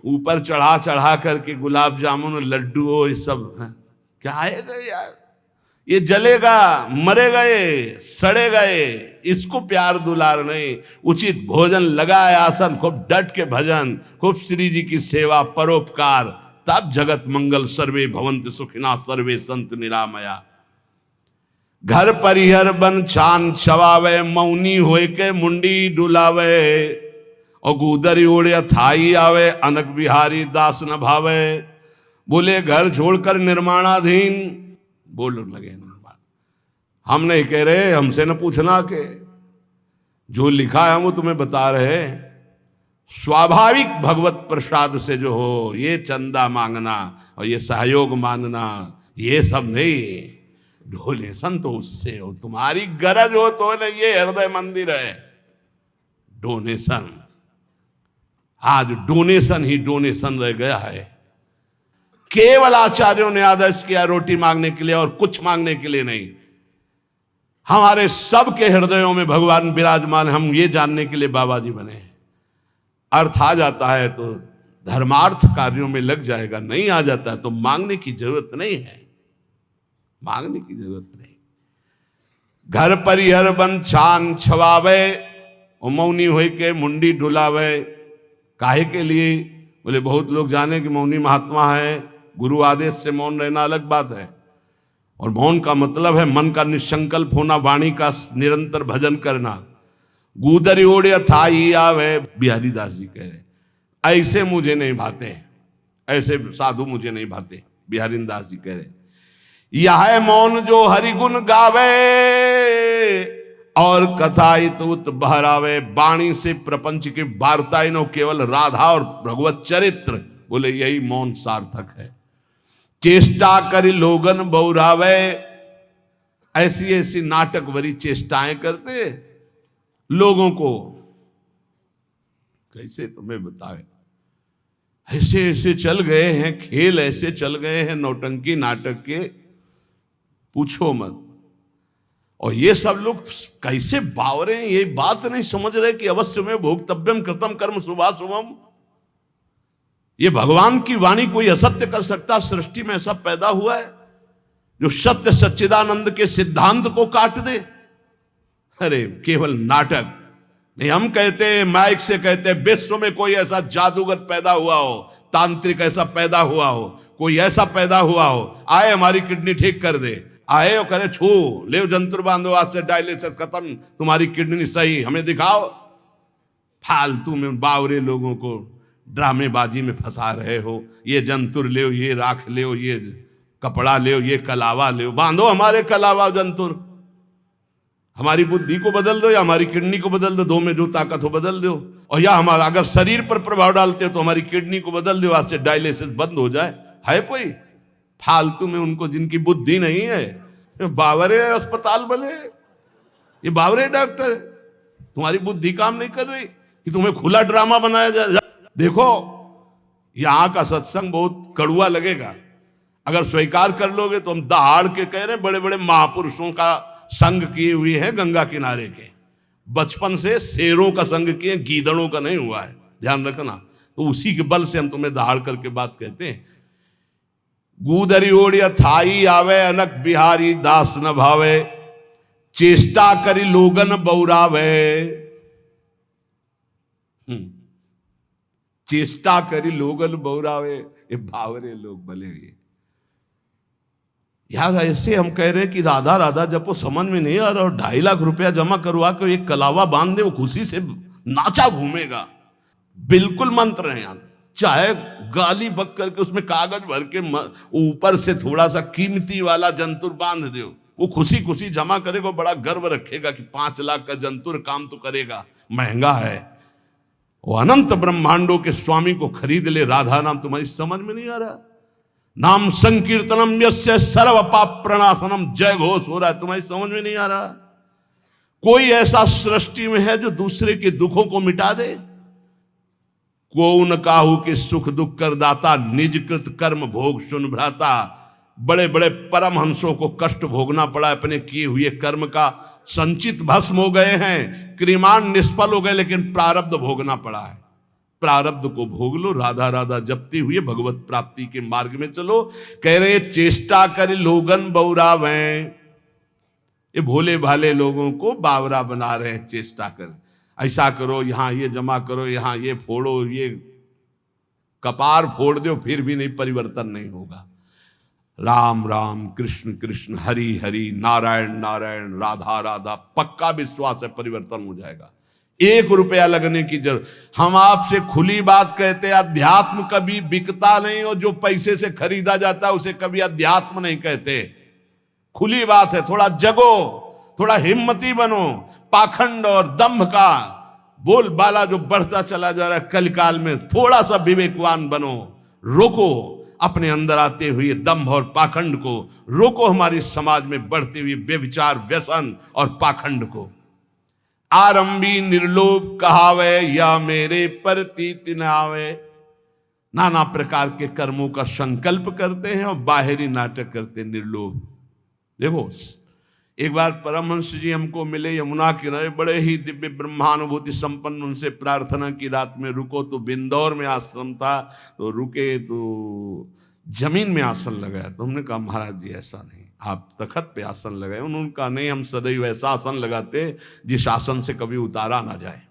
ऊपर चढ़ा चढ़ा करके गुलाब जामुन लड्डू हो, ये सब क्या आएगा यार? ये जलेगा, मरेगा, ये सड़े गए, इसको प्यार दुलार नहीं। उचित भोजन लगाए, आसन, खूब डट के भजन, खूब श्री जी की सेवा, परोपकार, तब जगत मंगल। सर्वे भवन्ति सुखिना सर्वे संत निरामया। घर परिहर बन छान छवावे, मौनी होए के मुंडी डुलावे। और गुदरी ओढ़े थाई आवे, अनक बिहारी दास न भावे। बोले घर छोड़कर निर्माणाधीन, बोल लगे निर्माण। हम नहीं कह रहे, हमसे न पूछना के जो लिखा है वो तुम्हें बता रहे। स्वाभाविक भगवत प्रसाद से जो हो, ये चंदा मांगना और ये सहयोग मांगना, ये सब नहीं। डोनेशन तो उससे हो, तुम्हारी गरज हो तो ना, ये हृदय मंदिर है। डोनेशन, आज डोनेशन ही डोनेशन रह गया है। केवल आचार्यों ने आदेश किया रोटी मांगने के लिए और कुछ मांगने के लिए नहीं। हमारे सबके हृदयों में भगवान विराजमान, हम ये जानने के लिए बाबा जी बने। अर्थ आ जाता है तो धर्मार्थ कार्यों में लग जाएगा, नहीं आ जाता है तो मांगने की जरूरत नहीं है, मांगने की जरूरत नहीं। घर परिहर बन छान छवावे, और मौनी हो के मुंडी डुलावे। काहे के लिए? बोले बहुत लोग जाने कि मौनी महात्मा है, गुरु आदेश से मौन रहना अलग बात है। और मौन का मतलब है मन का निसंकल्प होना, वाणी का निरंतर भजन करना। गुदरी ओढ़े थाई आवे, बिहारी दास जी कह रहे, ऐसे मुझे नहीं भाते, ऐसे साधु मुझे नहीं भाते। बिहारी दास जी कह रहे, यह है मौन जो हरिगुण गावे, और कथाइत उत बहरावे। वाणी से प्रपंच की वार्ताएं नो, केवल राधा और भगवत चरित्र। बोले यही मौन सार्थक है। चेष्टा करी लोगन बौरावे, ऐसी ऐसी नाटक भरी चेष्टाएं करते लोगों को। कैसे तुम्हें बताए, ऐसे ऐसे चल गए हैं खेल, ऐसे चल गए हैं नौटंकी नाटक के, पूछो मत। और ये सब लोग कैसे बावरे हैं, ये बात नहीं समझ रहे कि अवश्य में भोक्तव्यम कृतम कर्म शुभाशुभम। ये भगवान की वाणी कोई असत्य कर सकता? सृष्टि में ऐसा पैदा हुआ है जो सत्य सच्चिदानंद के सिद्धांत को काट दे? अरे केवल नाटक नहीं। हम कहते हैं, माइक से कहते हैं, विश्व में कोई ऐसा जादूगर पैदा हुआ हो, तांत्रिक ऐसा पैदा हुआ हो, कोई ऐसा पैदा हुआ हो, आए हमारी किडनी ठीक कर दे, आए और करे छू ले जंतुर बांधो, आज से डायलिसिस खत्म, तुम्हारी किडनी सही, हमें दिखाओ। फालतू में बावरे लोगों को ड्रामेबाजी में फंसा रहे हो। ये जंतुर ले, ये राख ले, ये कपड़ा ले, ये कलावा ले, बांधो हमारे कलावा जंतुर। हमारी बुद्धि को बदल दो या हमारी किडनी को बदल दो, दो में जो ताकत हो बदल दो। और या हमारा अगर शरीर पर प्रभाव डालते हो तो हमारी किडनी को बदल दो, आज से डायलिसिस बंद हो जाए। है कोई फालतू में उनको जिनकी बुद्धि नहीं है, बावरे अस्पताल बने, ये बावरे डॉक्टर, तुम्हारी बुद्धि काम नहीं कर रही कि तुम्हें खुला ड्रामा बनाया जाए। देखो यहां का सत्संग बहुत कड़ुआ लगेगा, अगर स्वीकार कर लोगे तो हम दहाड़ के कह रहे हैं, बड़े बड़े महापुरुषों का संग किए हुए हैं गंगा किनारे के, बचपन से शेरों का संग किए, गीदड़ों का नहीं हुआ है, ध्यान रखना। तो उसी के बल से हम तुम्हें दहाड़ करके बात कहते हैं। गुदरी ओढ़िया थाई आवे, अनक बिहारी दास न भावे। चेष्टा करी लोगन बौरावे, चेष्टा करी लोगन बौरावे, ये भावरे लोग भले हुए यार। ऐसे हम कह रहे हैं कि राधा राधा जब वो समझ में नहीं आ रहा, और 2.5 लाख रुपया जमा करवा के एक कलावा बांध दे, वो खुशी से नाचा घूमेगा। बिल्कुल मंत्र है यार, चाहे गाली बक करके उसमें कागज भर के ऊपर से थोड़ा सा कीमती वाला जंतुर बांध दो, वो खुशी खुशी जमा करेगा, बड़ा गर्व रखेगा कि 5 लाख का जंतुर काम तो करेगा, महंगा है। वो अनंत ब्रह्मांडों के स्वामी को खरीद ले। राधा नाम तुम्हारी समझ में नहीं आ रहा? नाम संकीर्तनम यस्य सर्व पाप प्रणाशनम, जय घोष हो रहा है, तुम्हारी समझ में नहीं आ रहा? कोई ऐसा सृष्टि में है जो दूसरे के दुखों को मिटा दे? को न काहू के सुख दुख कर दाता, निज कृत कर्म भोग सुन भ्राता। बड़े बड़े परमहंसों को कष्ट भोगना पड़ा, अपने किए हुए कर्म का संचित भस्म हो गए हैं, क्रिमान निष्फल हो गए, लेकिन प्रारब्ध भोगना पड़ा है। प्रारब्ध को भोग लो, राधा राधा जपते हुए भगवत प्राप्ति के मार्ग में चलो। कह रहे चेष्टा कर लोगन बौरावे, ये भोले भाले लोगों को बावरा बना रहे हैं। चेष्टा कर, ऐसा करो, यहां ये जमा करो, यहां ये फोड़ो, ये कपार फोड़ दो, फिर भी नहीं, परिवर्तन नहीं होगा। राम राम कृष्ण कृष्ण हरि हरि नारायण नारायण राधा राधा, पक्का विश्वास है परिवर्तन हो जाएगा। 1 रुपया लगने की जरूरत। हम आपसे खुली बात कहते हैं, अध्यात्म कभी बिकता नहीं, और जो पैसे से खरीदा जाता है उसे कभी अध्यात्म नहीं कहते। खुली बात है, थोड़ा जगो, थोड़ा हिम्मती बनो। पाखंड और दंभ का बोलबाला जो बढ़ता चला जा रहा है कलकाल में, थोड़ा सा विवेकवान बनो। रोको अपने अंदर आते हुए दंभ और पाखंड को, रोको हमारी समाज में बढ़ते हुए व्यभिचार, व्यसन और पाखंड को। आरंभी निर्लोभ कहावे, या मेरे प्रतीत न आवे। नाना प्रकार के कर्मों का संकल्प करते हैं और बाहरी नाटक करते हैं निर्लोभ। देखो, एक बार परमहंस जी हमको मिले यमुना किनारे, बड़े ही दिव्य ब्रह्मानुभूति संपन्न। उनसे प्रार्थना की, रात में रुको। तो बिंदौर में आश्रम था, तो रुके तो जमीन में आसन लगाया। तो हमने कहा महाराज जी ऐसा नहीं, आप तखत पे आसन लगाए। उन्होंने कहा नहीं, हम सदैव ऐसा आसन लगाते जिस आसन से कभी उतारा ना जाए।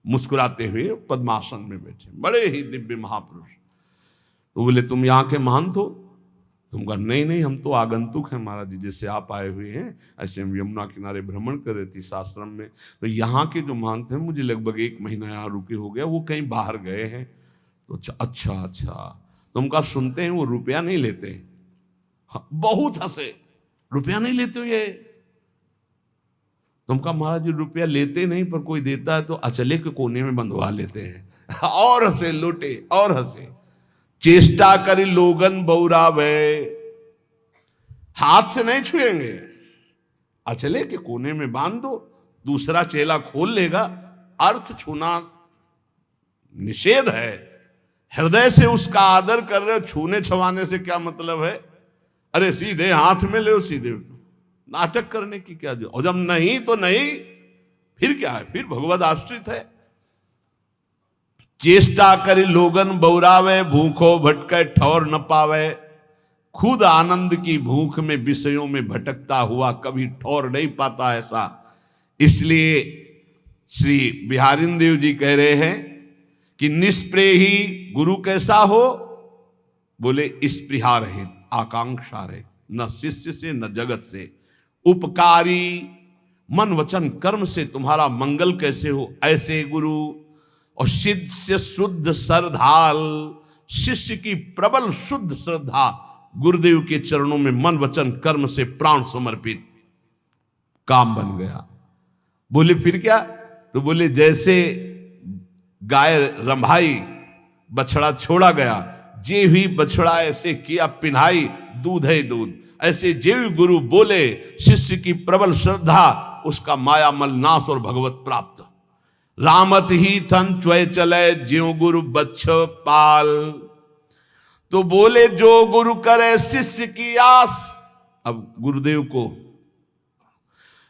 मुस्कुराते हुए पद्मासन में बैठे, बड़े ही दिव्य महापुरुष। तो बोले तुम यहाँ के महंत हो? तुम कहा नहीं नहीं, हम तो आगंतुक हैं महाराज जी, जैसे आप आए हुए हैं ऐसे हम यमुना किनारे भ्रमण कर रहे थे इस आश्रम में। तो यहाँ के जो महंत हैं, मुझे लगभग 1 महीना यहाँ रुके हो गया, वो कहीं बाहर गए हैं। तो अच्छा। तुम कहा सुनते हैं वो रुपया नहीं लेते? हाँ, बहुत हंसे। रुपया नहीं लेते हो ये? तुम कहा महाराज जी रुपया लेते नहीं, पर कोई देता है तो अचले के कोने में बंधवा लेते हैं। और हंसे, लुटे और हंसे। चेष्टा करी लोगन बौरावे, हाथ से नहीं छुएंगे, अचले के कोने में बांध दो, दूसरा चेला खोल लेगा। अर्थ छूना निषेध है। हृदय से उसका आदर कर रहे हो, छूने छवाने से क्या मतलब है? अरे सीधे हाथ में ले, सीधे नाटक करने की क्या जो। और जब नहीं तो नहीं, फिर क्या है? फिर भगवद आश्रित है। चेष्टा करी लोगन बौरावे, भूखो भटके ठौर न पावे। खुद आनंद की भूख में विषयों में भटकता हुआ कभी ठौर नहीं पाता ऐसा। इसलिए श्री बिहारिंदेव जी कह रहे हैं कि निष्प्रेही गुरु कैसा हो? बोले स्पृहा रहित, आकांक्षा रहित, न शिष्य से न जगत से। उपकारी मन वचन कर्म से तुम्हारा मंगल कैसे हो? ऐसे गुरु। और सिद्ध से शुद्ध श्रद्धाल, शिष्य की प्रबल शुद्ध श्रद्धा, गुरुदेव के चरणों में मन वचन कर्म से प्राण समर्पित, काम बन गया। बोले फिर क्या? तो बोले जैसे गाय रंभाई, बछड़ा छोड़ा गया, जे ही बछड़ा ऐसे किया पिन्हाई, दूध है दूध। ऐसे जेव गुरु बोले, शिष्य की प्रबल श्रद्धा, उसका माया मल नाश और भगवत प्राप्त। रामत ही थन च्वय चले, ज्यों गुरु बच्छ पाल। तो बोले जो गुरु करे शिष्य की आस। अब गुरुदेव को,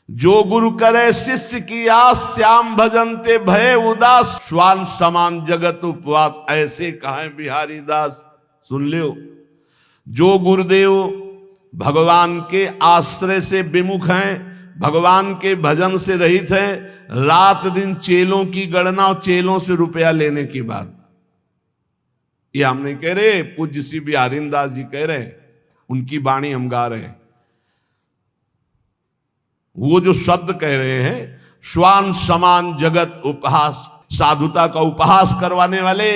जो गुरु करे शिष्य की आस, श्याम भजनते भय उदास। श्वान समान जगत उपवास, ऐसे कहें बिहारी दास। सुन लो, जो गुरुदेव भगवान के आश्रय से विमुख हैं, भगवान के भजन से रहित हैं, रात दिन चेलों की गणना और चेलों से रुपया लेने की बात, ये हम नहीं कह रहे, पूज्य श्री बिहारीदास जी कह रहे, उनकी वाणी हम गा रहे हैं। वो जो शब्द कह रहे हैं, श्वान समान जगत उपहास, साधुता का उपहास करवाने वाले,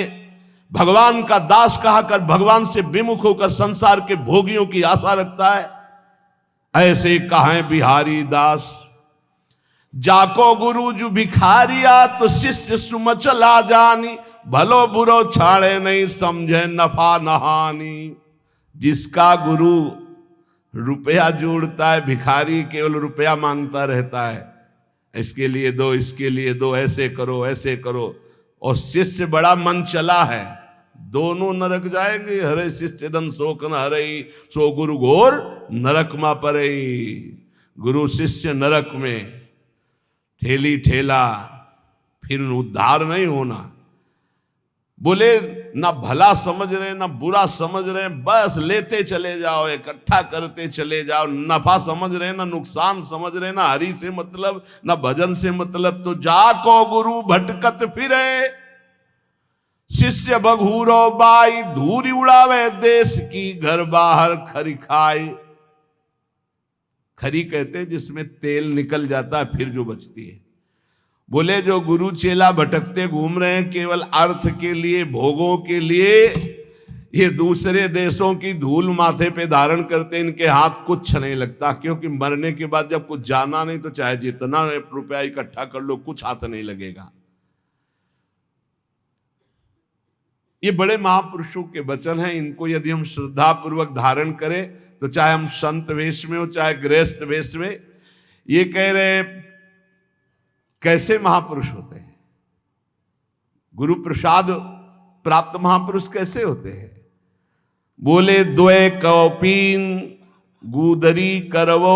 भगवान का दास कहा कर भगवान से विमुख होकर संसार के भोगियों की आशा रखता है, ऐसे कहें बिहारी दास। जाको गुरु जो भिखारिया, तो शिष्य सुमचला जानी। भलो बुरो छाड़े नहीं, समझे नफा नहानी। जिसका गुरु रुपया जोड़ता है, भिखारी केवल रुपया मांगता रहता है, इसके लिए दो, इसके लिए दो, ऐसे करो ऐसे करो। और शिष्य बड़ा मन चला है, दोनों नरक जाएंगे। हरे शिष्य दन शोक न हरई, सो गुरु घोर नरक मा परई। गुरु शिष्य नरक में ठेली ठेला, फिर उद्धार नहीं होना। बोले ना भला समझ रहे ना बुरा समझ रहे, बस लेते चले जाओ, इकट्ठा करते चले जाओ। नफा समझ रहे ना नुकसान समझ रहे, ना हरि से मतलब ना भजन से मतलब। तो जाको गुरु भटकत फिरे, शिष्य बघूरो बाई। धूरी उड़ावे देश की, घर बाहर खरी खाई। खरी कहते हैं जिसमें तेल निकल जाता है फिर जो बचती है। बोले जो गुरु चेला भटकते घूम रहे हैं केवल अर्थ के लिए, भोगों के लिए, ये दूसरे देशों की धूल माथे पे धारण करते, इनके हाथ कुछ नहीं लगता, क्योंकि मरने के बाद जब कुछ जाना नहीं तो चाहे जितना रुपया इकट्ठा कर लो कुछ हाथ नहीं लगेगा। ये बड़े महापुरुषों के वचन हैं, इनको यदि हम श्रद्धा पूर्वक धारण करें तो चाहे हम संत वेश में हो चाहे गृहस्थ वेश में। ये कह रहे कैसे महापुरुष होते हैं, गुरु प्रसाद प्राप्त महापुरुष कैसे होते हैं। बोले द्वय कौपीन गुदरी करवो,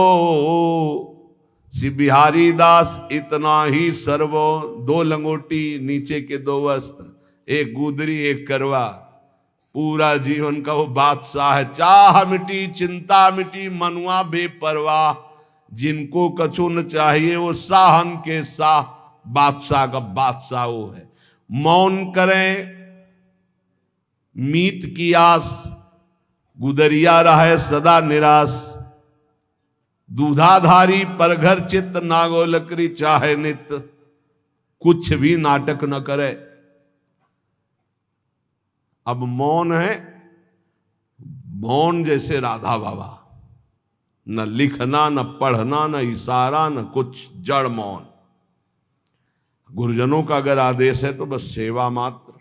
श्री बिहारी दास इतना ही सर्वो। दो लंगोटी नीचे के दो वस्त्र, एक गुदरी एक करवा, पूरा जीवन का वो बादशाह है। चाह मिटी चिंता मिटी मनुआ बेपरवाह, जिनको कछु न चाहिए वो साहन के साह, बादशाह का बादशाह वो है। मौन करें मीत की आस, गुदरिया रहे सदा निराश। दूधाधारी पर घर चित्त, नागो लकड़ी चाहे नित, कुछ भी नाटक न करे। अब मौन है, मौन जैसे राधा बाबा, न लिखना न पढ़ना न इशारा न कुछ, जड़ मौन। गुरुजनों का अगर आदेश है तो बस सेवा मात्र,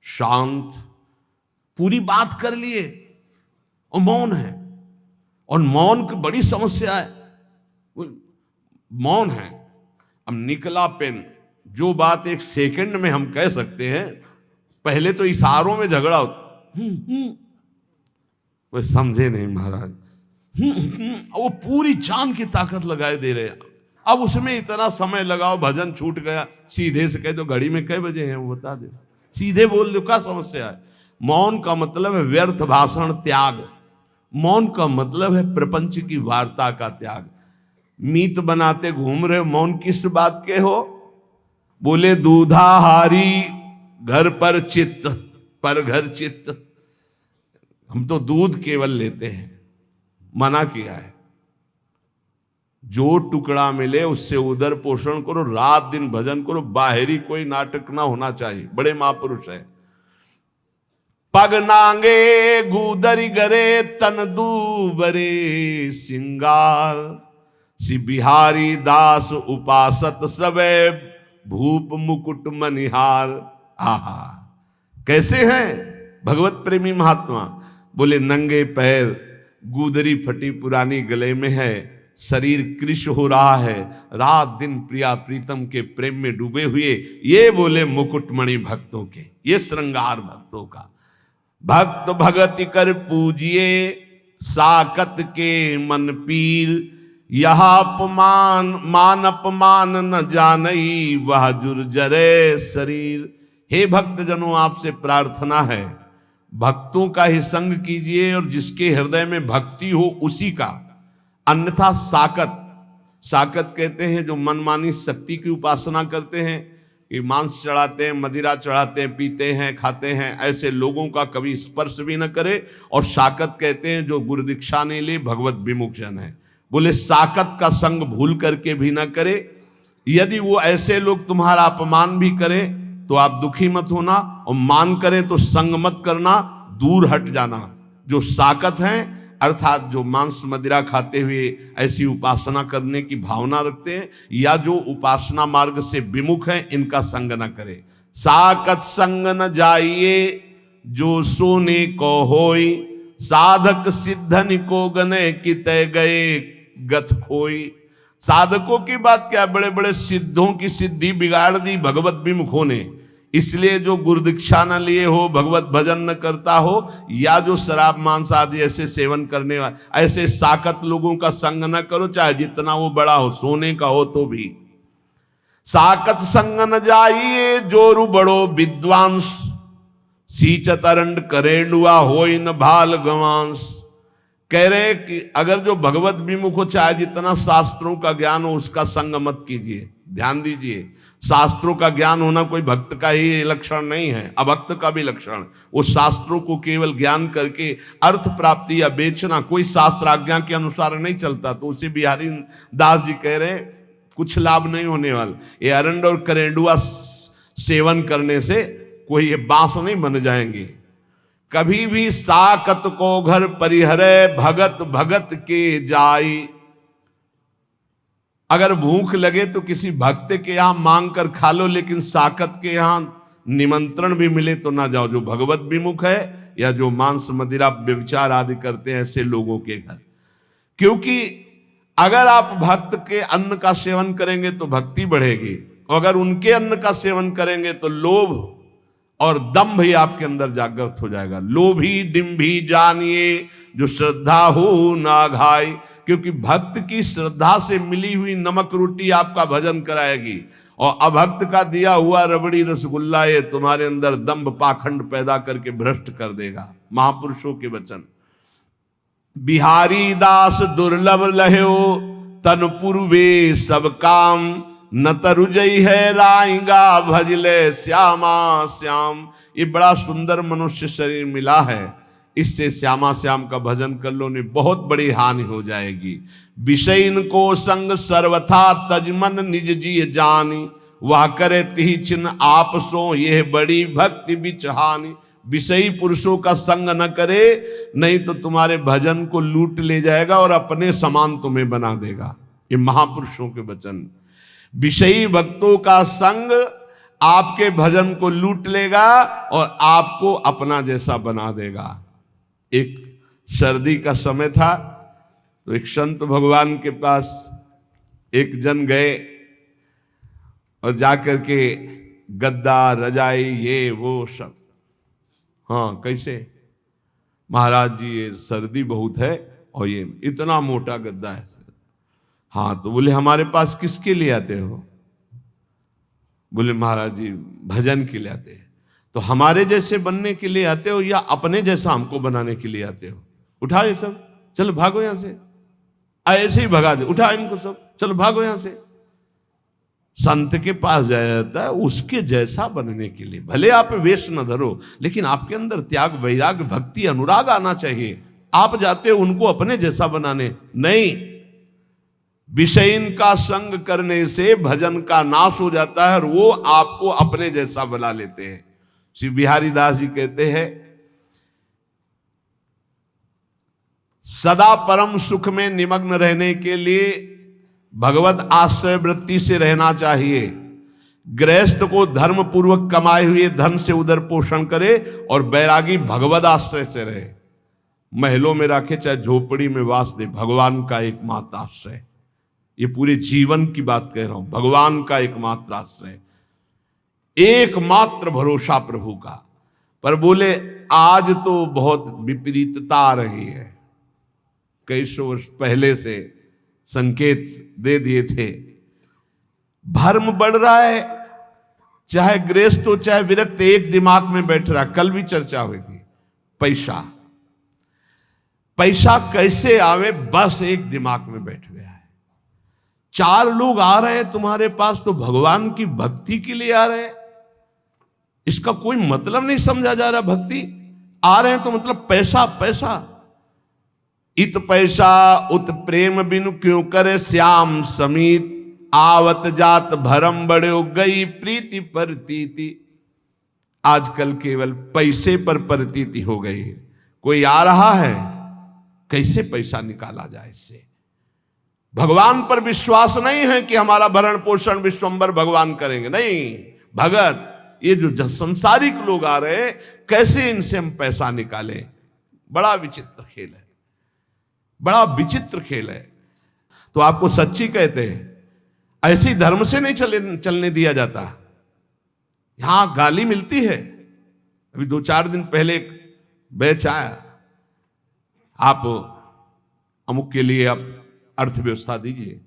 शांत, पूरी बात कर लिए और मौन है। और मौन की बड़ी समस्या है, मौन है। अब निकला पेन, जो बात एक सेकंड में हम कह सकते हैं, पहले तो इशारों में झगड़ा होता। वो समझे नहीं महाराज, वो पूरी जान की ताकत लगाए दे रहे हैं। अब उसमें इतना समय लगाओ, भजन छूट गया, सीधे से कह दो घड़ी में कई बजे हैं वो बता दे, सीधे बोल दो, क्या समस्या है। मौन का मतलब है व्यर्थ भाषण त्याग, मौन का मतलब है प्रपंच की वार्ता का त्याग। मीत बनाते घूम रहे, मौन किस बात के हो। बोले दूधाहारी घर पर चित्त, पर घर चित्त। हम तो दूध केवल लेते हैं, मना किया है। जो टुकड़ा मिले उससे उदर पोषण करो, रात दिन भजन करो, बाहरी कोई नाटक ना होना चाहिए। बड़े महापुरुष है। पग नांगे गुदरी गरे तन दूबरे सिंगार, श्री बिहारी दास उपासत सबे भूप मुकुट मनिहार। आहा, कैसे हैं भगवत प्रेमी महात्मा। बोले नंगे पैर, गुदरी फटी पुरानी गले में है, शरीर कृश हो रहा है, रात दिन प्रिया प्रीतम के प्रेम में डूबे हुए। ये बोले मुकुटमणि भक्तों के, ये श्रृंगार भक्तों का। भक्त भगति कर पूजिए साकत के मन पीर, यह अपमान मान अपमान न जानई, वह जुर्जरे शरीर। हे भक्तजनों, आपसे प्रार्थना है, भक्तों का ही संग कीजिए और जिसके हृदय में भक्ति हो उसी का। अन्यथा साकत, साकत कहते हैं जो मनमानी शक्ति की उपासना करते हैं, कि मांस चढ़ाते हैं, मदिरा चढ़ाते हैं, पीते हैं, खाते हैं, ऐसे लोगों का कभी स्पर्श भी न करे। और साकत कहते हैं जो गुरु दीक्षा नहीं ले, भगवत विमुख जन है। बोले साकत का संग भूल करके भी न करे। यदि वो ऐसे लोग तुम्हारा अपमान भी करें तो आप दुखी मत होना, और मान करें तो संग मत करना, दूर हट जाना। जो साकत हैं अर्थात जो मांस मदिरा खाते हुए ऐसी उपासना करने की भावना रखते हैं, या जो उपासना मार्ग से विमुख हैं, इनका संग न करे। साकत संग न जाइए जो सोने को होई, साधक सिद्धन को गने किते गए गथ खोई। साधकों की बात क्या, बड़े बड़े सिद्धों की सिद्धि बिगाड़ दी भगवत विमुखों ने। इसलिए जो गुरु दीक्षा न लिए हो, भगवत भजन न करता हो, या जो शराब मांस आदि ऐसे सेवन करने वाले, ऐसे साकत लोगों का संग न करो, चाहे जितना वो बड़ा हो, सोने का हो तो भी। साकत संग न जाइए जोरु बड़ो विद्वांस, सींचत अरंड करेंडुआ होई न भाल गवांस। कह रहे कि अगर जो भगवत विमुख हो, चाहे जितना शास्त्रों का ज्ञान हो, उसका संग मत कीजिए। ध्यान दीजिए, शास्त्रों का ज्ञान होना कोई भक्त का ही लक्षण नहीं है, अभक्त का भी लक्षण। वो शास्त्रों को केवल ज्ञान करके अर्थ प्राप्ति या बेचना, कोई शास्त्र आज्ञा के अनुसार नहीं चलता। तो उसे बिहारी दास जी कह रहे कुछ लाभ नहीं होने वाला। ये अरंड और करेंडुआ सेवन करने से कोई ये बांस नहीं बन जाएंगे। कभी भी साकत को घर परिहरे भगत भगत के जाई। अगर भूख लगे तो किसी भक्त के यहां मांग कर खा लो, लेकिन साकत के यहां निमंत्रण भी मिले तो ना जाओ, जो भगवत विमुख है या जो मांस मदिरा व्यभिचार आदि करते हैं ऐसे लोगों के घर। क्योंकि अगर आप भक्त के अन्न का सेवन करेंगे तो भक्ति बढ़ेगी, और अगर उनके अन्न का सेवन करेंगे तो लोभ और दंभ ही आपके अंदर जागृत हो जाएगा। लोभी डिम्भी जानिए जो श्रद्धा हो ना घाय। क्योंकि भक्त की श्रद्धा से मिली हुई नमक रोटी आपका भजन कराएगी, और अभक्त का दिया हुआ रबड़ी रसगुल्ला ये तुम्हारे अंदर दंभ पाखंड पैदा करके भ्रष्ट कर देगा। महापुरुषों के वचन। बिहारी दास दुर्लभ लह्यो तन पूर्वे सब काम। न तरुजई है राइंगा भजले श्यामा श्याम। ये बड़ा सुंदर मनुष्य शरीर मिला है, इससे श्यामा श्याम का भजन कर लो, नहीं बहुत बड़ी हानि हो जाएगी। विषयन को संग सर्वथा तजमन निज जी जानी। वह करे तिहि चिन्ह आप सो यह बड़ी भक्ति बिचहानी। विषयी पुरुषों का संग न करे, नहीं तो तुम्हारे भजन को लूट ले जाएगा और अपने समान तुम्हें बना देगा। ये महापुरुषों के वचन। विषयी भक्तों का संग आपके भजन को लूट लेगा और आपको अपना जैसा बना देगा। एक सर्दी का समय था तो एक संत भगवान के पास एक जन गए और जाकर के गद्दा रजाई ये वो सब, हाँ कैसे महाराज जी ये सर्दी बहुत है और ये इतना मोटा गद्दा है सर। हाँ तो बोले हमारे पास किसके लिए आते हो? बोले महाराज जी भजन के लिए आते हैं। तो हमारे जैसे बनने के लिए आते हो या अपने जैसा हमको बनाने के लिए आते हो? उठाओ ये सब, चलो भागो यहां से। ऐसे ही भगा दे, उठा इनको सब, चलो भागो यहां से। संत के पास जाया जाता है उसके जैसा बनने के लिए। भले आप वेश न धरो, लेकिन आपके अंदर त्याग वैराग भक्ति अनुराग आना चाहिए। आप जाते हो उनको अपने जैसा बनाने, नहीं। विषयन का संग करने से भजन का नाश हो जाता है और वो आपको अपने जैसा बना लेते हैं। श्री बिहारी दास जी कहते हैं सदा परम सुख में निमग्न रहने के लिए भगवत आश्रय वृत्ति से रहना चाहिए। गृहस्थ को धर्म पूर्वक कमाए हुए धन से उदर पोषण करे और बैरागी भगवत आश्रय से रहे। महलों में रखे चाहे झोपड़ी में वास दे, भगवान का एकमात्र आश्रय। ये पूरे जीवन की बात कह रहा हूं, भगवान का एकमात्र आश्रय, एकमात्र भरोसा प्रभु का। पर बोले आज तो बहुत विपरीतता आ रही है। कई सौ वर्ष पहले से संकेत दे दिए थे। भर्म बढ़ रहा है, चाहे गृहस्थ हो चाहे विरक्त, एक दिमाग में बैठ रहा। कल भी चर्चा हुई थी, पैसा पैसा कैसे आवे, बस एक दिमाग में बैठ गया है। चार लोग आ रहे हैं तुम्हारे पास तो भगवान की भक्ति के लिए आ रहे हैं, इसका कोई मतलब नहीं समझा जा रहा। भक्ति आ रहे हैं तो मतलब पैसा पैसा। इत पैसा उत प्रेम बिनु क्यों करे श्याम समीत। आवत जात भरम बड़े गई प्रीति परतीति। आजकल केवल पैसे पर प्रतीति हो गई है। कोई आ रहा है, कैसे पैसा निकाला जाए इससे। भगवान पर विश्वास नहीं है कि हमारा भरण पोषण विश्वंभर भगवान करेंगे, नहीं। भगत ये जो संसारिक लोग आ रहे हैं, कैसे इनसे हम पैसा निकालें। बड़ा विचित्र खेल है, बड़ा विचित्र खेल है। तो आपको सच्ची कहते हैं, ऐसी धर्म से नहीं चलने दिया जाता। यहां गाली मिलती है। अभी 2-4 दिन पहले एक बैच आया, आप अमुक के लिए आप अर्थव्यवस्था दीजिए।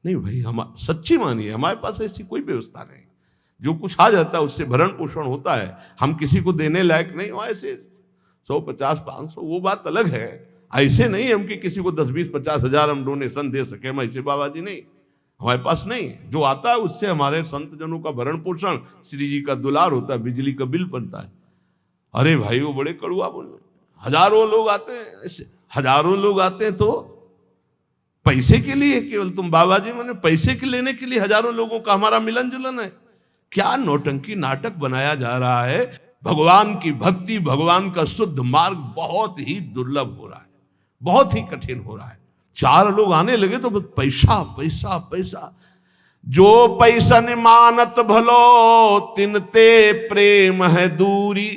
नहीं भाई, हम सच्ची मानिए, हमारे पास ऐसी कोई व्यवस्था नहीं। जो कुछ आ जाता है उससे भरण पोषण होता है। हम किसी को देने लायक नहीं हो। ऐसे 100, 50, 500 वो बात अलग है। ऐसे नहीं हम कि किसी को 10, 20, 50 हजार हम डोनेशन दे सके। हम ऐसे बाबा जी नहीं, हमारे पास नहीं। जो आता है उससे हमारे संत जनों का भरण पोषण, श्री जी का दुलार होता है, बिजली का बिल बनता है। अरे भाई वो बड़े कड़ुआ बोल रहे। हजारों लोग आते हैं, ऐसे हजारों लोग आते हैं तो पैसे के लिए केवल तुम बाबा जी मैंने पैसे के लेने के लिए हजारों लोगों का हमारा मिलन जुलन है। क्या नौटंकी नाटक बनाया जा रहा है। भगवान की भक्ति, भगवान का शुद्ध मार्ग बहुत ही दुर्लभ हो रहा है, बहुत ही कठिन हो रहा है। चार लोग आने लगे तो पैसा पैसा पैसा। जो पैसन मानत भलो तिनते प्रेम है दूरी,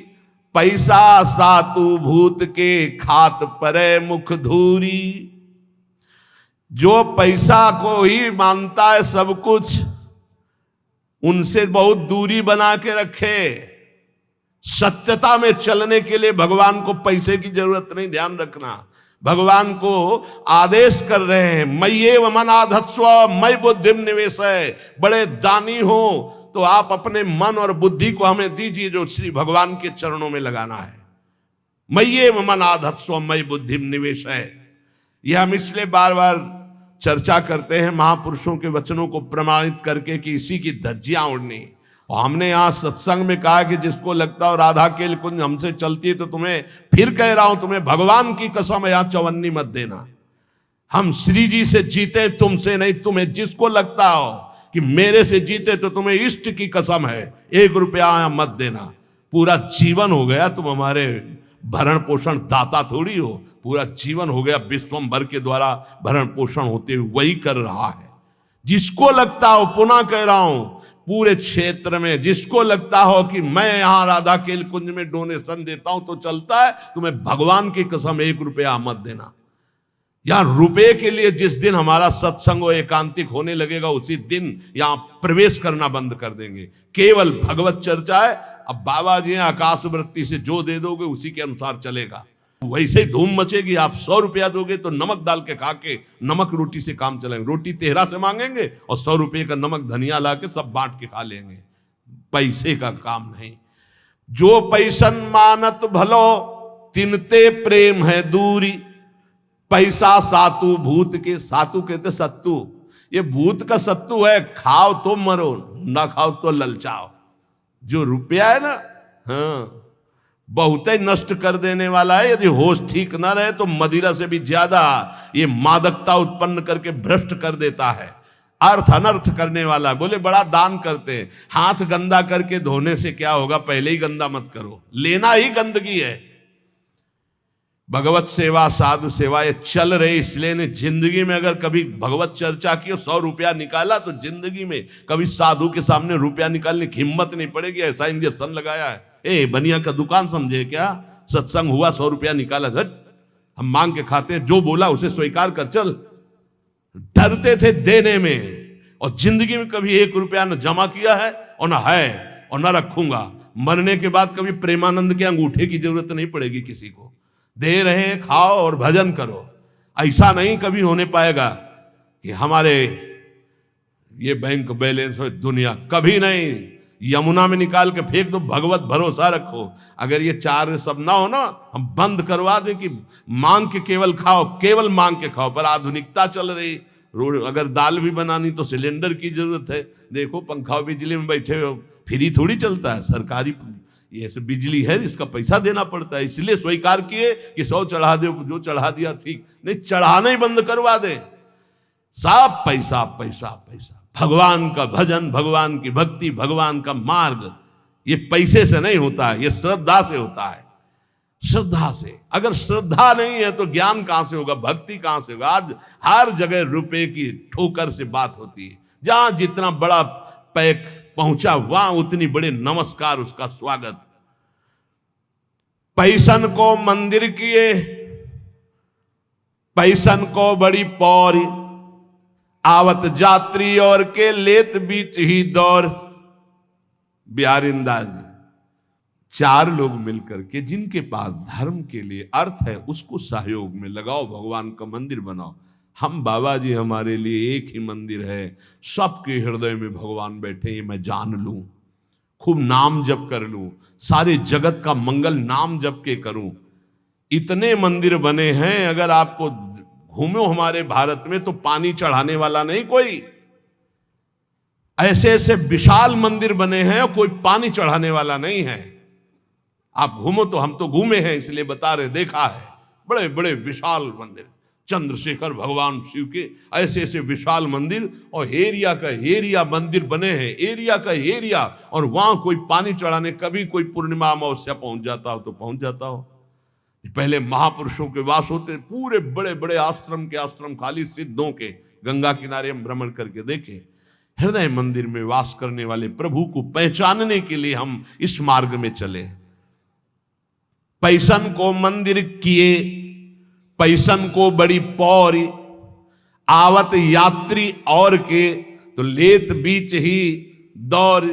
पैसा सातु भूत के खात परे मुख धूरी। जो पैसा को ही मानता है सब कुछ, उनसे बहुत दूरी बना के रखे। सत्यता में चलने के लिए भगवान को पैसे की जरूरत नहीं, ध्यान रखना। भगवान को आदेश कर रहे हैं, मय्येव मनाधत्स्व मयि बुद्धिम निवेशय। बड़े दानी हो तो आप अपने मन और बुद्धि को हमें दीजिए, जो श्री भगवान के चरणों में लगाना है। मय्येव मनाधत्स्व मयि बुद्धिम निवेशय। यह हम इसलिए बार बार चर्चा करते हैं महापुरुषों के वचनों को प्रमाणित करके कि इसी की धज्जियां उड़नी। और हमने यहाँ सत्संग में कहा कि जिसको लगता हो राधा केल कुंज हमसे चलती है, तो तुम्हें फिर कह रहा हूं, तुम्हें भगवान की कसम है, यहाँ चवन्नी मत देना। हम श्री जी से जीते, तुमसे नहीं। तुम्हें जिसको लगता हो कि मेरे से जीते तो तुम्हें इष्ट की कसम है, 1 रुपया यहाँ मत देना। पूरा जीवन हो गया तुम हमारे भरण पोषण दाता थोड़ी हो, पूरा जीवन हो गया विश्वम्भर के द्वारा भरण पोषण होते हुए वही कर रहा है। जिसको लगता हो, पुनः कह रहा हूं, पूरे क्षेत्र में जिसको लगता हो कि मैं यहां राधा केल कुंज में डोनेशन देता हूं तो चलता है, तुम्हें भगवान की कसम 1 रुपया मत देना। यहां रुपए के लिए जिस दिन हमारा सत्संग और एकांतिक होने लगेगा, उसी दिन यहां प्रवेश करना बंद कर देंगे। केवल भगवत चर्चा है। अब बाबा जी आकाश वृत्ति से जो दे दोगे उसी के अनुसार चलेगा। वैसे ही धूम मचेगी। आप 100 रुपया दोगे तो नमक डाल के खा के नमक रोटी से काम चलाएंगे। रोटी तेहरा से मांगेंगे और 100 रुपये का नमक धनिया ला के सब बांट के खा लेंगे। पैसे का काम नहीं। जो पैसन मानत भलो तिनते प्रेम है दूरी, पैसा सातु भूत के। सातु कहते सत्तू। ये भूत का सत्तू है, खाओ तो मरो, ना खाओ तो ललचाओ। जो रुपया है ना, हाँ, बहुत ही नष्ट कर देने वाला है। यदि होश ठीक ना रहे तो मदिरा से भी ज्यादा ये मादकता उत्पन्न करके भ्रष्ट कर देता है। अर्थ अनर्थ करने वाला। बोले बड़ा दान करते हैं, हाथ गंदा करके धोने से क्या होगा, पहले ही गंदा मत करो, लेना ही गंदगी है। भगवत सेवा, साधु सेवा ये चल रही, इसलिए ने जिंदगी में अगर कभी भगवत चर्चा की और 100 रुपया निकाला तो जिंदगी में कभी साधु के सामने रुपया निकालने की हिम्मत नहीं पड़ेगी। ऐसा इंजेक्शन लगाया है। ए बनिया का दुकान समझे क्या? सत्संग हुआ, 100 रुपया निकाला, झट हम मांग के खाते हैं, जो बोला उसे स्वीकार कर चल। डरते थे देने में, और जिंदगी में कभी 1 रुपया न जमा किया है और न है और न रखूंगा। मरने के बाद कभी प्रेमानंद के अंगूठे की जरूरत नहीं पड़ेगी किसी को। दे रहे हैं, खाओ और भजन करो। ऐसा नहीं कभी होने पाएगा कि हमारे ये बैंक बैलेंस हो, दुनिया कभी नहीं। यमुना में निकाल के फेंक दो, भगवत भरोसा रखो। अगर ये 4 सब ना हो ना, हम बंद करवा दें कि मांग के केवल खाओ, केवल मांग के खाओ। पर आधुनिकता चल रही, अगर दाल भी बनानी तो सिलेंडर की जरूरत है। देखो पंखा बिजली में बैठे हो, फ्री थोड़ी चलता है। सरकारी ये सब बिजली है, इसका पैसा देना पड़ता है। इसलिए स्वीकार किए कि 100 चढ़ा दो, जो चढ़ा दिया ठीक नहीं, चढ़ाना ही बंद करवा दे। सब पैसा पैसा पैसा। भगवान का भजन, भगवान की भक्ति, भगवान का मार्ग ये पैसे से नहीं होता है, ये श्रद्धा से होता है। श्रद्धा से। अगर श्रद्धा नहीं है तो ज्ञान कहां से होगा, भक्ति कहां से होगा? आज हर जगह रुपए की ठोकर से बात होती है। जहां जितना बड़ा पैक पहुंचा वहां उतनी बड़े नमस्कार, उसका स्वागत। पैसन को मंदिर किए, पैसन को बड़ी पौरी, आवत जात्री और के लेत बीच ही दौर। बिहारिंदा जी 4 लोग मिलकर के, जिनके पास धर्म के लिए अर्थ है उसको सहयोग में लगाओ, भगवान का मंदिर बनाओ। हम बाबा जी हमारे लिए एक ही मंदिर है, सबके हृदय में भगवान बैठे, ये मैं जान लूं, खूब नाम जप कर लूं, सारे जगत का मंगल नाम जप के करूं। इतने मंदिर बने हैं, अगर आपको घूमो हमारे भारत में तो पानी चढ़ाने वाला नहीं कोई। ऐसे ऐसे विशाल मंदिर बने हैं और कोई पानी चढ़ाने वाला नहीं है। आप घूमो तो, हम तो घूमे हैं इसलिए बता रहे, देखा है बड़े बड़े विशाल मंदिर। चंद्रशेखर भगवान शिव के ऐसे ऐसे विशाल मंदिर, और एरिया का एरिया मंदिर बने हैं, एरिया का एरिया, और वहां कोई पानी चढ़ाने कभी कोई पूर्णिमा अमावस्या पहुंच जाता हो तो पहुंच जाता हो। पहले महापुरुषों के वास होते, पूरे बड़े बड़े आश्रम के आश्रम खाली सिद्धों के, गंगा किनारे हम भ्रमण करके देखे। हृदय मंदिर में वास करने वाले प्रभु को पहचानने के लिए हम इस मार्ग में चले। पैसन को मंदिर किए, पैसन को बड़ी पौरी, आवत यात्री और के तो लेत बीच ही दौर।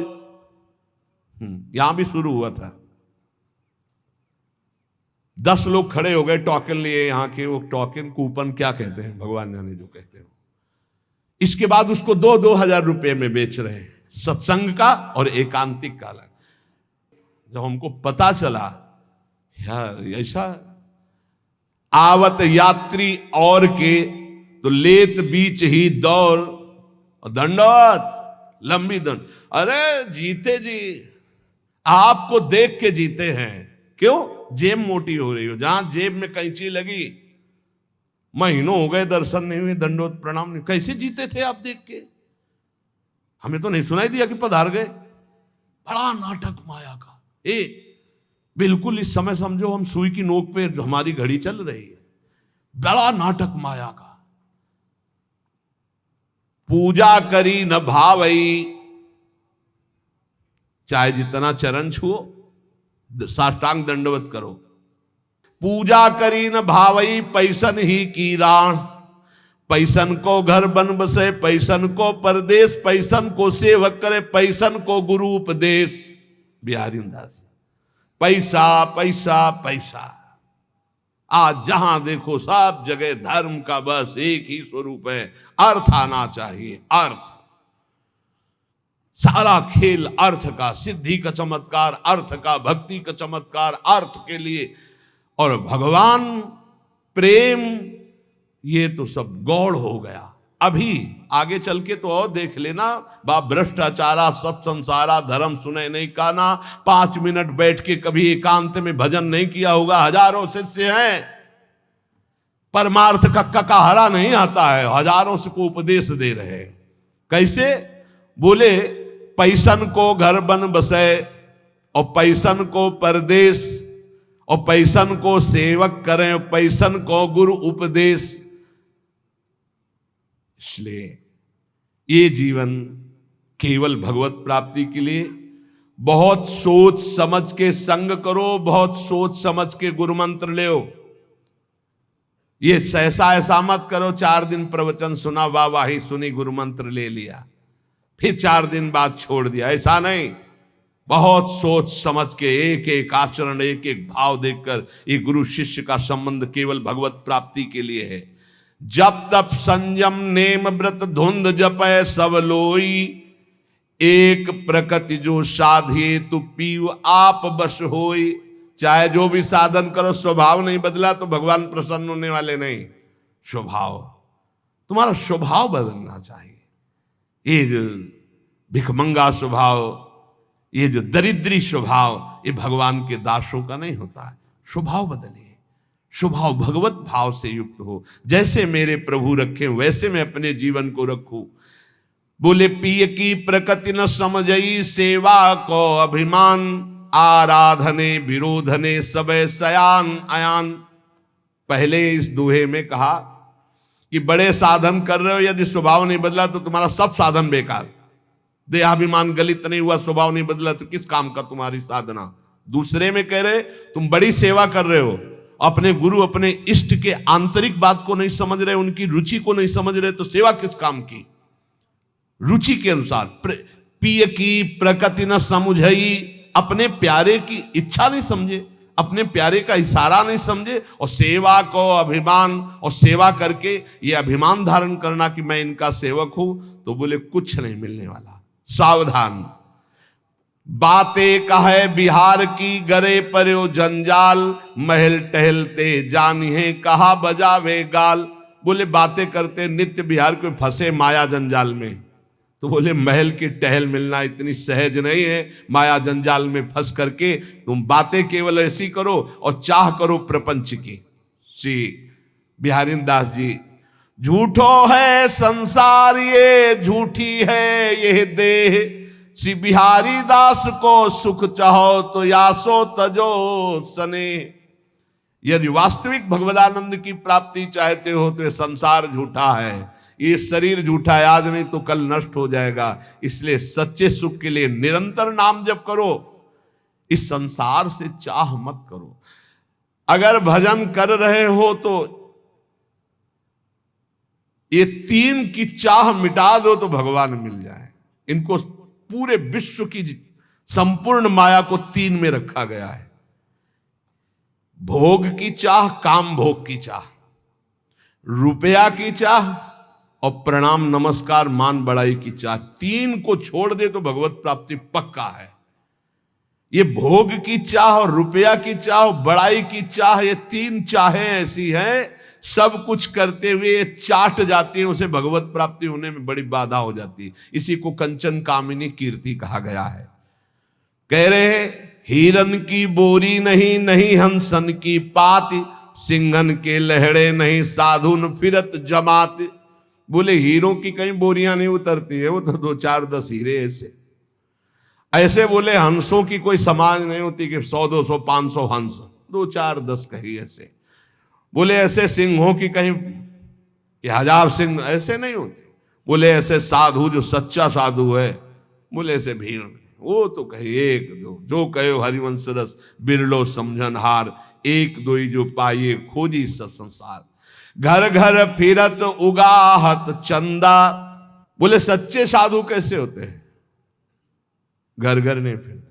यहां भी शुरू हुआ था, 10 लोग खड़े हो गए टोकन लिए, यहां के वो टोकन कूपन क्या कहते हैं भगवान जाने जो कहते हैं। इसके बाद उसको 2-2 हजार रुपए में बेच रहे हैं, सत्संग का और एकांतिक का अलग। जब हमको पता चला यार ऐसा, आवत यात्री और के तो लेत बीच ही दौर, और दंडवत लंबी दंड। अरे जीते जी आपको देख के जीते हैं, क्यों? जेब मोटी हो रही हो, जहां जेब में कैंची लगी, महीनों हो गए दर्शन नहीं हुए, दंडवत प्रणाम नहीं, कैसे जीते थे आप देख के? हमें तो नहीं सुनाई दिया कि पधार गए। बड़ा नाटक माया का। बिल्कुल इस समय समझो हम सुई की नोक पे हमारी घड़ी चल रही है। बड़ा नाटक माया का। पूजा करी न भावई, चाहे जितना चरण छुओ, साष्टांग दंडवत करो। पूजा करी न भावई, पैसन ही की राण, पैसन को घर बन बसे, पैसन को परदेश, पैसन को सेवक करे, पैसन को गुरु उपदेश। बिहारी दास, पैसा पैसा पैसा। आज जहां देखो सब जगह धर्म का बस एक ही स्वरूप है, अर्थ आना चाहिए। अर्थ, सारा खेल अर्थ का, सिद्धि का चमत्कार अर्थ का, भक्ति का चमत्कार अर्थ के लिए। और भगवान प्रेम, ये तो सब गौड़ हो गया। अभी आगे चल के तो और देख लेना, बाप भ्रष्टाचारा सब संसारा, धर्म सुने नहीं काना, 5 मिनट बैठ के कभी एकांत में भजन नहीं किया होगा। हजारों शिष्य हैं, परमार्थ का ककाहरा नहीं आता है, हजारों से को उपदेश दे रहे हैं। कैसे? बोले पैसन को घर बन बसे, और पैसन को परदेश, और पैसन को सेवक करें, पैसन को गुरु उपदेश। इसलिए ये जीवन केवल भगवत प्राप्ति के लिए बहुत सोच समझ के संग करो, बहुत सोच समझ के गुरु मंत्र ले। ये सहसा ऐसा मत करो, 4 दिन प्रवचन सुना, वाही सुनी, गुरु मंत्र ले लिया, फिर 4 दिन बाद छोड़ दिया। ऐसा नहीं, बहुत सोच समझ के एक एक आचरण, एक एक भाव देखकर। ये गुरु शिष्य का संबंध केवल भगवत प्राप्ति के लिए है। जब तब संयम नेम व्रत धुंध जपय सब लोई, एक प्रकृति जो साधिए तु पीव आप बस होई। चाहे जो भी साधन करो, स्वभाव नहीं बदला तो भगवान प्रसन्न होने वाले नहीं। स्वभाव, तुम्हारा स्वभाव बदलना चाहिए। ये जो भिखमंगा स्वभाव, ये जो दरिद्री स्वभाव, ये भगवान के दासों का नहीं होता है। स्वभाव बदलिए, स्वभाव भगवत भाव से युक्त हो। जैसे मेरे प्रभु रखे वैसे मैं अपने जीवन को रखूं। बोले पिय की प्रकृति न समझई, सेवा को अभिमान, आराधने विरोधने सबे सयान अयान। पहले इस दोहे में कहा कि बड़े साधन कर रहे हो, यदि स्वभाव नहीं बदला तो तुम्हारा सब साधन बेकार। देहाभिमान गलित नहीं हुआ, स्वभाव नहीं बदला तो किस काम का तुम्हारी साधना। दूसरे में कह रहे तुम बड़ी सेवा कर रहे हो, अपने गुरु अपने इष्ट के आंतरिक बात को नहीं समझ रहे, उनकी रुचि को नहीं समझ रहे, तो सेवा किस काम की। रुचि के अनुसार पिय की प्रकृति न समझई, अपने प्यारे की इच्छा नहीं समझे, अपने प्यारे का इशारा नहीं समझे, और सेवा को अभिमान, और सेवा करके ये अभिमान धारण करना कि मैं इनका सेवक हूं, तो बोले कुछ नहीं मिलने वाला। सावधान, बातें कहे बिहार की, गरे पर्यो जंजाल, महल टहलते जानिए कहा बजावे गाल। बोले बातें करते नित्य बिहार को फंसे माया जंजाल में, तो बोले महल की टहल मिलना इतनी सहज नहीं है। माया जंजाल में फंस करके तुम बातें केवल ऐसी करो और चाह करो प्रपंच की। सी बिहारी दास जी, झूठो है संसार ये झूठी है ये देह, श्री बिहारी दास को सुख चाहो तो यासो तजो सने। यदि वास्तविक भगवदानंद की प्राप्ति चाहते हो तो ये संसार झूठा है, ये शरीर झूठा है, आज नहीं तो कल नष्ट हो जाएगा। इसलिए सच्चे सुख के लिए निरंतर नाम जप करो, इस संसार से चाह मत करो। अगर भजन कर रहे हो तो ये तीन की चाह मिटा दो तो भगवान मिल जाए। इनको पूरे विश्व की संपूर्ण माया को तीन में रखा गया है, भोग की चाह, काम भोग की चाह, रुपया की चाह और प्रणाम नमस्कार मान बड़ाई की चाह। तीन को छोड़ दे तो भगवत प्राप्ति पक्का है। ये भोग की चाह और रुपया की चाह और बड़ाई की चाह, ये तीन चाहें ऐसी हैं, सब कुछ करते हुए चाट जाती है, उसे भगवत प्राप्ति होने में बड़ी बाधा हो जाती है। इसी को कंचन कामिनी कीर्ति कहा गया है। कह रहे हैं हिरन की बोरी नहीं, नहीं हंसन की पात, सिंघन के लहड़े नहीं, साधुन फिरत जमात। बोले हीरों की कहीं बोरियां नहीं उतरती है, वो तो 2 4 10 हीरे ऐसे। ऐसे बोले हंसों की कोई समाज नहीं होती कि 100 200 500 हंस, 2 4 10 कहीं ऐसे। बोले ऐसे सिंहों की कहीं 1000 सिंह ऐसे नहीं होते। बोले ऐसे साधु जो सच्चा साधु है, बोले ऐसे भीड़ में, वो तो कहे 1 2, जो कहे हरिवंश रस बिरलो समझन हार, 1 2 जो पाइए खोजी सब संसार। घर घर फिरत उगाहत चंदा। बोले सच्चे साधु कैसे होते हैं? घर घर नहीं फिर,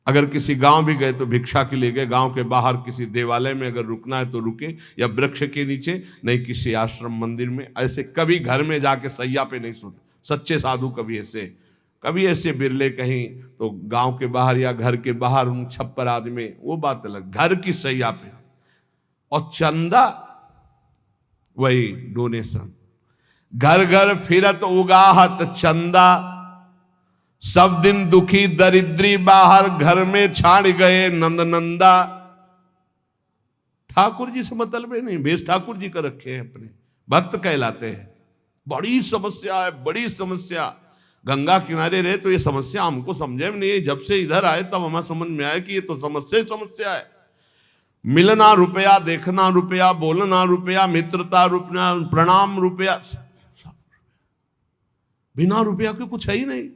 अगर किसी गांव भी गए तो भिक्षा के लिए गए, गांव के बाहर किसी देवालय में अगर रुकना है तो रुके, या वृक्ष के नीचे, नहीं किसी आश्रम मंदिर में। ऐसे कभी घर में जाके सैया पे नहीं सोते सच्चे साधु। कभी ऐसे बिरले कहीं तो गांव के बाहर या घर के बाहर छप्पर आदि में, वो बात अलग। घर की सैया पे। और चंदा वही डोनेशन। घर घर फिरत उगाहत चंदा, सब दिन दुखी दरिद्री बाहर, घर में छाड़ गए नंद नंदा। ठाकुर जी से मतलब नहीं, भेष ठाकुर जी का रखे हैं, अपने भक्त कहलाते हैं। बड़ी समस्या है, बड़ी समस्या। गंगा किनारे रहे तो ये समस्या हमको समझे में नहीं, जब से इधर आए तब हमें समझ में आया कि ये तो समस्या ही समस्या है। मिलना रुपया, देखना रुपया, बोलना रुपया, मित्रता रुपया, प्रणाम रुपया, बिना रुपया के कुछ है ही नहीं।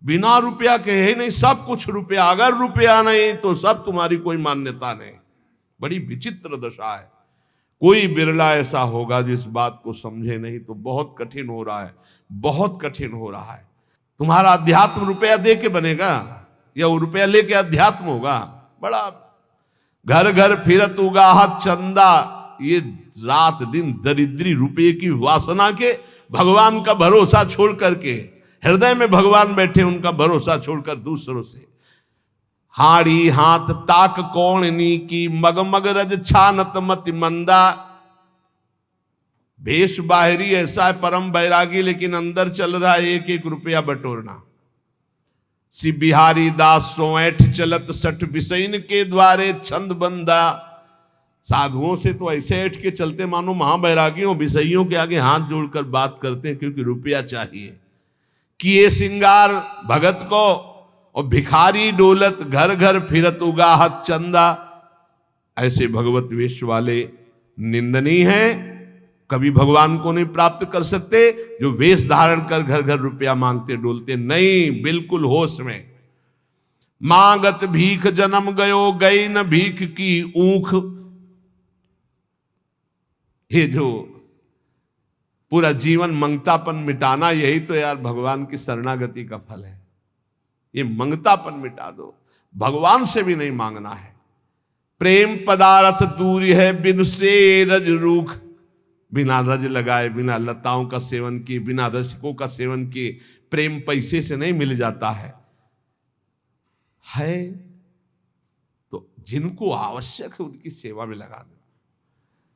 बिना रुपया के है नहीं, सब कुछ रुपया। अगर रुपया नहीं तो सब तुम्हारी कोई मान्यता नहीं। बड़ी विचित्र दशा है। कोई बिरला ऐसा होगा जो इस बात को समझे नहीं, तो बहुत कठिन हो रहा है, बहुत कठिन हो रहा है। तुम्हारा अध्यात्म रुपया दे के बनेगा या वो रुपया लेके अध्यात्म होगा? बड़ा। घर घर फिरत उगाहत चंदा, ये रात दिन दरिद्री रुपये की वासना के, भगवान का भरोसा छोड़ करके, हृदय में भगवान बैठे, उनका भरोसा छोड़कर दूसरों से। हाड़ी हाथ ताक कौड़नी की, मगमग रज छानत मति मंदा। भेष बाहरी ऐसा है परम बैरागी, लेकिन अंदर चल रहा है 1 रुपया बटोरना। श्री बिहारी दास सोएठ चलत सठ बिसैन के द्वारे छंद बंदा। साधुओं से तो ऐसे ऐठ के चलते मानो महाबैरागियों, बिसैयों के आगे हाथ जोड़कर बात करते हैं, क्योंकि रुपया चाहिए। किए सिंगार भगत को, और भिखारी डोलत घर घर फिरत उगाहत चंदा। ऐसे भगवत वेश वाले निंदनीय हैं, कभी भगवान को नहीं प्राप्त कर सकते। जो वेश धारण कर घर घर रुपया मांगते डोलते नहीं, बिल्कुल होश में। मांगत भीख जन्म गयो, गई न भीख की ऊख। ये जो पूरा जीवन मंगतापन मिटाना, यही तो यार भगवान की शरणागति का फल है। ये मंगतापन मिटा दो, भगवान से भी नहीं मांगना है। प्रेम पदार्थ दूरी है बिन से रज रूख। बिना रज लगाए, बिना लताओं का सेवन किए, बिना रसिकों का सेवन किए, प्रेम पैसे से नहीं मिल जाता है। तो जिनको आवश्यक है उनकी सेवा में लगा दो।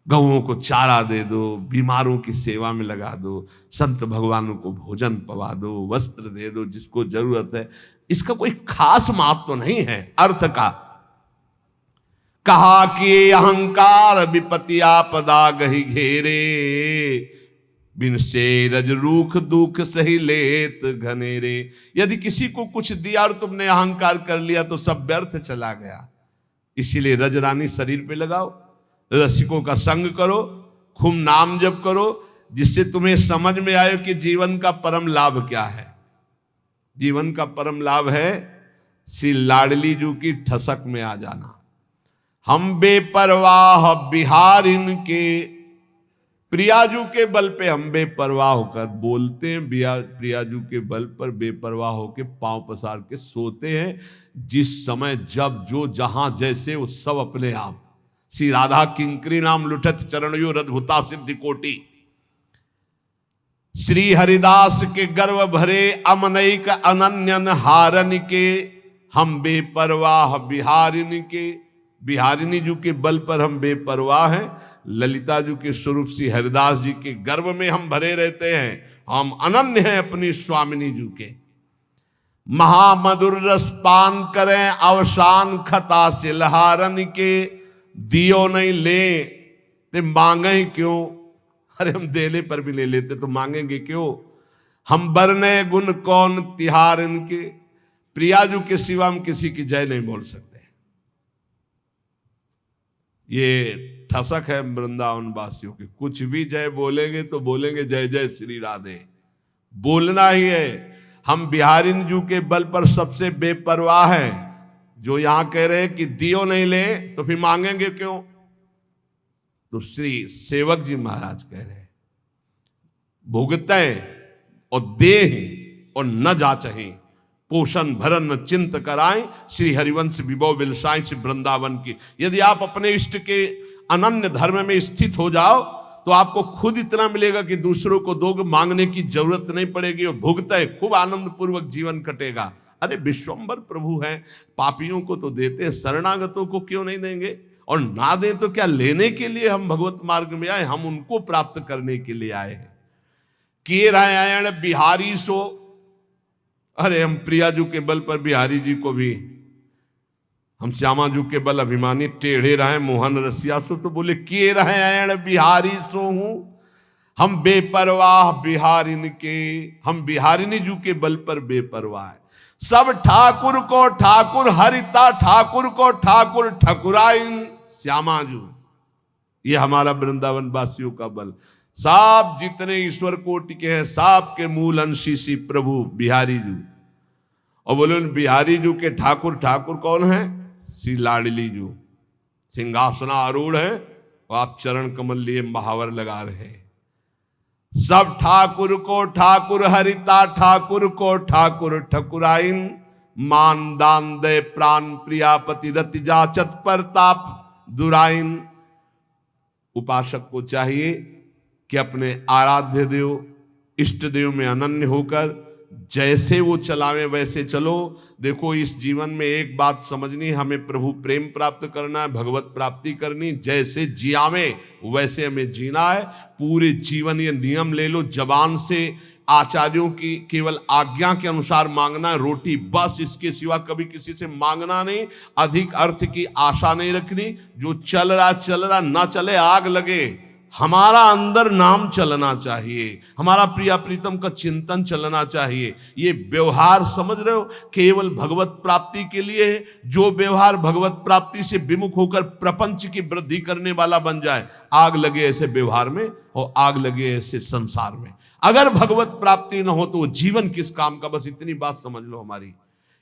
गौओं को चारा दे दो, बीमारों की सेवा में लगा दो, संत भगवानों को भोजन पवा दो, वस्त्र दे दो जिसको जरूरत है। इसका कोई खास माप तो नहीं है अर्थ का। कहा कि ये अहंकार विपत्ति आपदा गही घेरे, बिन से रज रूख दुख सही लेत घनेरे। यदि किसी को कुछ दिया और तुमने अहंकार कर लिया तो सब व्यर्थ चला गया। इसीलिए रजरानी शरीर पे लगाओ, रसिकों का संग करो, खूब नाम जप करो, जिससे तुम्हें समझ में आए कि जीवन का परम लाभ क्या है। जीवन का परम लाभ है श्री लाडली जू की ठसक में आ जाना। हम बेपरवाह बिहारिन के, प्रियाजू के बल पे हम बेपरवाह होकर बोलते हैं, प्रियाजू के बल पर बेपरवाह होकर पांव पसार के सोते हैं। जिस समय जब जो जहां जैसे वो सब अपने आप। श्री राधा किंकरी नाम लुठत चरणयो रद्भुता सिद्धि कोटि। श्री हरिदास के गर्व भरे अमनैक अनन्यन हारन के, हम बेपरवाह बिहारिन के। बिहारिनी जू के बल पर हम बेपरवाह हैं। ललिता जू के स्वरूप श्री हरिदास जी के गर्व में हम भरे रहते हैं। हम अनन्य हैं अपनी स्वामिनी जू के। महामधुर रस पान करें अवसान खता से लहारन के, दियो नहीं ले ते मांगे क्यों। अरे हम देने पर भी ले लेते तो मांगेंगे क्यों। हम बरने गुण कौन तिहार इनके, प्रियाजू के सिवा हम किसी की जय नहीं बोल सकते। ये ठसक है वृंदावन वासियों की। कुछ भी जय बोलेंगे तो बोलेंगे जय जय श्री राधे, बोलना ही है। हम बिहारिन जू के बल पर सबसे बेपरवाह हैं। जो यहां कह रहे हैं कि दियो नहीं ले तो फिर मांगेंगे क्यों। तो श्री सेवक जी महाराज कह रहे हैं भुगतें और देह और न जाचहें, पोषण भरन चिंत कराएं, श्री हरिवंश विभव विलसाएं श्री वृंदावन की। यदि आप अपने इष्ट के अनन्य धर्म में स्थित हो जाओ तो आपको खुद इतना मिलेगा कि दूसरों को दोगे, मांगने की जरूरत नहीं पड़ेगी और भुगते खूब आनंद पूर्वक जीवन कटेगा। अरे विश्वंभर प्रभु हैं, पापियों को तो देते हैं, शरणागतों को क्यों नहीं देंगे। और ना दें तो क्या लेने के लिए हम भगवत मार्ग में आए, हम उनको प्राप्त करने के लिए आए हैं। किए रायण बिहारी सो, अरे हम प्रियाजू के बल पर बिहारी जी को भी, हम श्यामाजू के बल अभिमानी टेढ़े रहे मोहन रसिया सो, तो बोले किए रायण बिहारी सो हूं। हम बेपरवाह बिहारिन के, हम बिहारिनी जू के बल पर बेपरवाह है। सब ठाकुर को ठाकुर हरिता, ठाकुर को ठाकुर ठकुराइन श्यामाजू। ये हमारा वृंदावन वासियों का बल। सब जितने ईश्वर कोटि के हैं सब के मूल अंशी श्री प्रभु बिहारी जू। और बोले उन बिहारी जू के ठाकुर, ठाकुर कौन है? श्री लाडली जू। सिंहासना आरूढ़ है और आप चरण कमल लिए महावर लगा रहे हैं। सब ठाकुर को ठाकुर हरिता, ठाकुर को ठाकुर ठकुराइन। मान दान दे प्राण प्रियापति रति जाचत परताप दुराइन। उपासक को चाहिए कि अपने आराध्य देव इष्ट देव में अनन्य होकर जैसे वो चलावे वैसे चलो। देखो इस जीवन में एक बात समझनी, हमें प्रभु प्रेम प्राप्त करना है, भगवत प्राप्ति करनी। जैसे जियावे वैसे हमें जीना है। पूरे जीवन ये नियम ले लो, जबान से आचार्यों की केवल आज्ञा के अनुसार मांगना है रोटी, बस। इसके सिवा कभी किसी से मांगना नहीं। अधिक अर्थ की आशा नहीं रखनी। जो चल रहा ना चले, आग लगे। हमारा अंदर नाम चलना चाहिए, हमारा प्रिया प्रीतम का चिंतन चलना चाहिए। ये व्यवहार समझ रहे हो, केवल भगवत प्राप्ति के लिए है। जो व्यवहार भगवत प्राप्ति से विमुख होकर प्रपंच की वृद्धि करने वाला बन जाए, आग लगे ऐसे व्यवहार में और आग लगे ऐसे संसार में। अगर भगवत प्राप्ति न हो तो जीवन किस काम का। बस इतनी बात समझ लो हमारी।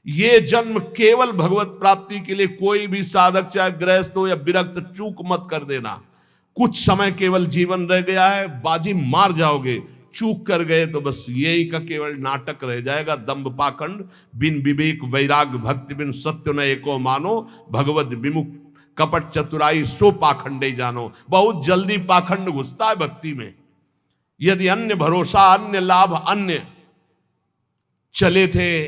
ये जन्म केवल भगवत प्राप्ति के लिए। कोई भी साधक चाहे गृहस्थ हो या विरक्त, चूक मत कर देना। कुछ समय केवल जीवन रह गया है, बाजी मार जाओगे। चूक कर गए तो बस यही का केवल नाटक रह जाएगा। दंभ पाखंड बिन विवेक वैराग भक्ति बिन सत्य न एको मानो। भगवत विमुख कपट चतुराई सो पाखंडे जानो। बहुत जल्दी पाखंड घुसता है भक्ति में। यदि अन्य भरोसा, अन्य लाभ, अन्य चले थे,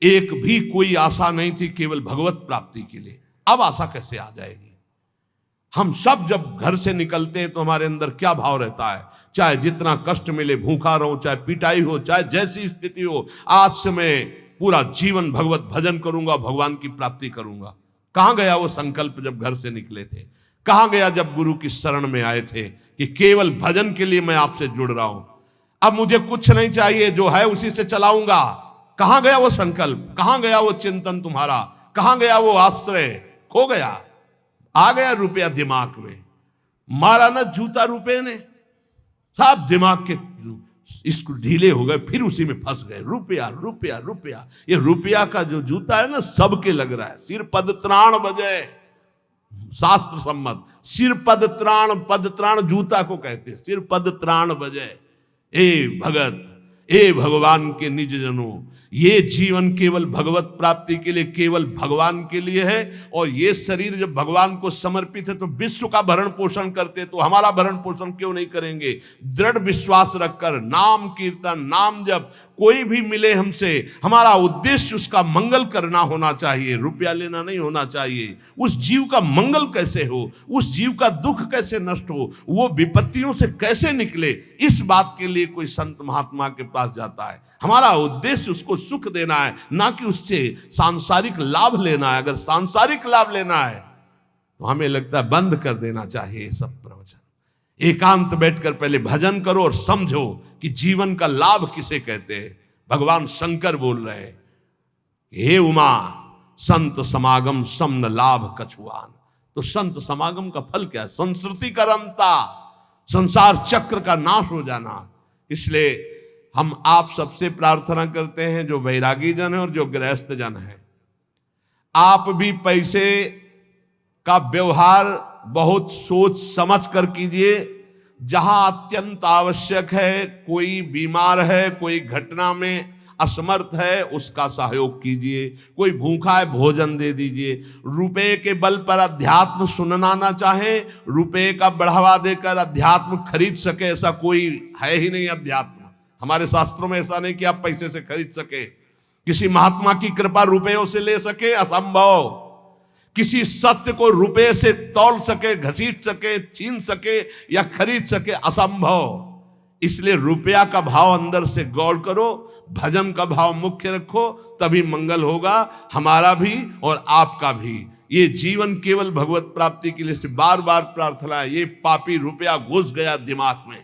एक भी कोई आशा नहीं थी केवल भगवत प्राप्ति के लिए। अब आशा कैसे आ जाएगी? हम सब जब घर से निकलते हैं तो हमारे अंदर क्या भाव रहता है? चाहे जितना कष्ट मिले, भूखा रहूं, चाहे पिटाई हो, चाहे जैसी स्थिति हो, आज से मैं पूरा जीवन भगवत भजन करूंगा, भगवान की प्राप्ति करूंगा। कहां गया वो संकल्प जब घर से निकले थे? कहां गया जब गुरु की शरण में आए थे कि केवल भजन के लिए मैं आपसे जुड़ रहा हूं, अब मुझे कुछ नहीं चाहिए, जो है उसी से चलाऊंगा? कहां गया वो संकल्प? कहां गया वो चिंतन तुम्हारा? कहां गया वो आश्रय? खो गया। आ गया रुपया दिमाग में, मारा ना जूता रुपये ने, सब दिमाग के इसको ढीले हो गए, फिर उसी में फंस गए। रुपया रुपया रुपया, ये रुपया का जो जूता है ना सबके लग रहा है। सिर पद त्राण बजे, शास्त्र सम्मत सिर पद त्राण जूता को कहते हैं, सिर पद त्राण बजे। ए भगत, ए भगवान के निज जनों, ये जीवन केवल भगवत प्राप्ति के लिए, केवल भगवान के लिए है। और ये शरीर जब भगवान को समर्पित है तो विश्व का भरण पोषण करते, तो हमारा भरण पोषण क्यों नहीं करेंगे? दृढ़ विश्वास रखकर नाम कीर्तन, नाम जब कोई भी मिले हमसे, हमारा उद्देश्य उसका मंगल करना होना चाहिए, रुपया लेना नहीं होना चाहिए। उस जीव का मंगल कैसे हो, उस जीव का दुख कैसे नष्ट हो, वो विपत्तियों से कैसे निकले, इस बात के लिए कोई संत महात्मा के पास जाता है। हमारा उद्देश्य उसको सुख देना है, ना कि उससे सांसारिक लाभ लेना है। अगर सांसारिक लाभ लेना है तो हमें लगता है बंद कर देना चाहिए सब प्रवचन। एकांत बैठकर पहले भजन करो और समझो कि जीवन का लाभ किसे कहते हैं। भगवान शंकर बोल रहे हैं, हे उमा संत समागम समन लाभ कछुआन। तो संत समागम का फल क्या है? संस्कृति का रमता, संसार चक्र का नाश हो जाना। इसलिए हम आप सबसे प्रार्थना करते हैं, जो वैरागी जन है और जो गृहस्थ जन है, आप भी पैसे का व्यवहार बहुत सोच समझ कर कीजिए। जहां अत्यंत आवश्यक है, कोई बीमार है, कोई घटना में असमर्थ है, उसका सहयोग कीजिए। कोई भूखा है, भोजन दे दीजिए। रुपए के बल पर अध्यात्म सुनना ना चाहे, रुपए का बढ़ावा देकर अध्यात्म खरीद सके, ऐसा कोई है ही नहीं। अध्यात्म हमारे शास्त्रों में ऐसा नहीं कि आप पैसे से खरीद सके। किसी महात्मा की कृपा रुपयों से ले सके, असंभव। किसी सत्य को रुपए से तौल सके, घसीट सके, छीन सके या खरीद सके, असंभव। इसलिए रुपया का भाव अंदर से गौर करो, भजन का भाव मुख्य रखो, तभी मंगल होगा, हमारा भी और आपका भी। ये जीवन केवल भगवत प्राप्ति के लिए से बार बार प्रार्थना है। ये पापी रुपया घुस गया दिमाग में,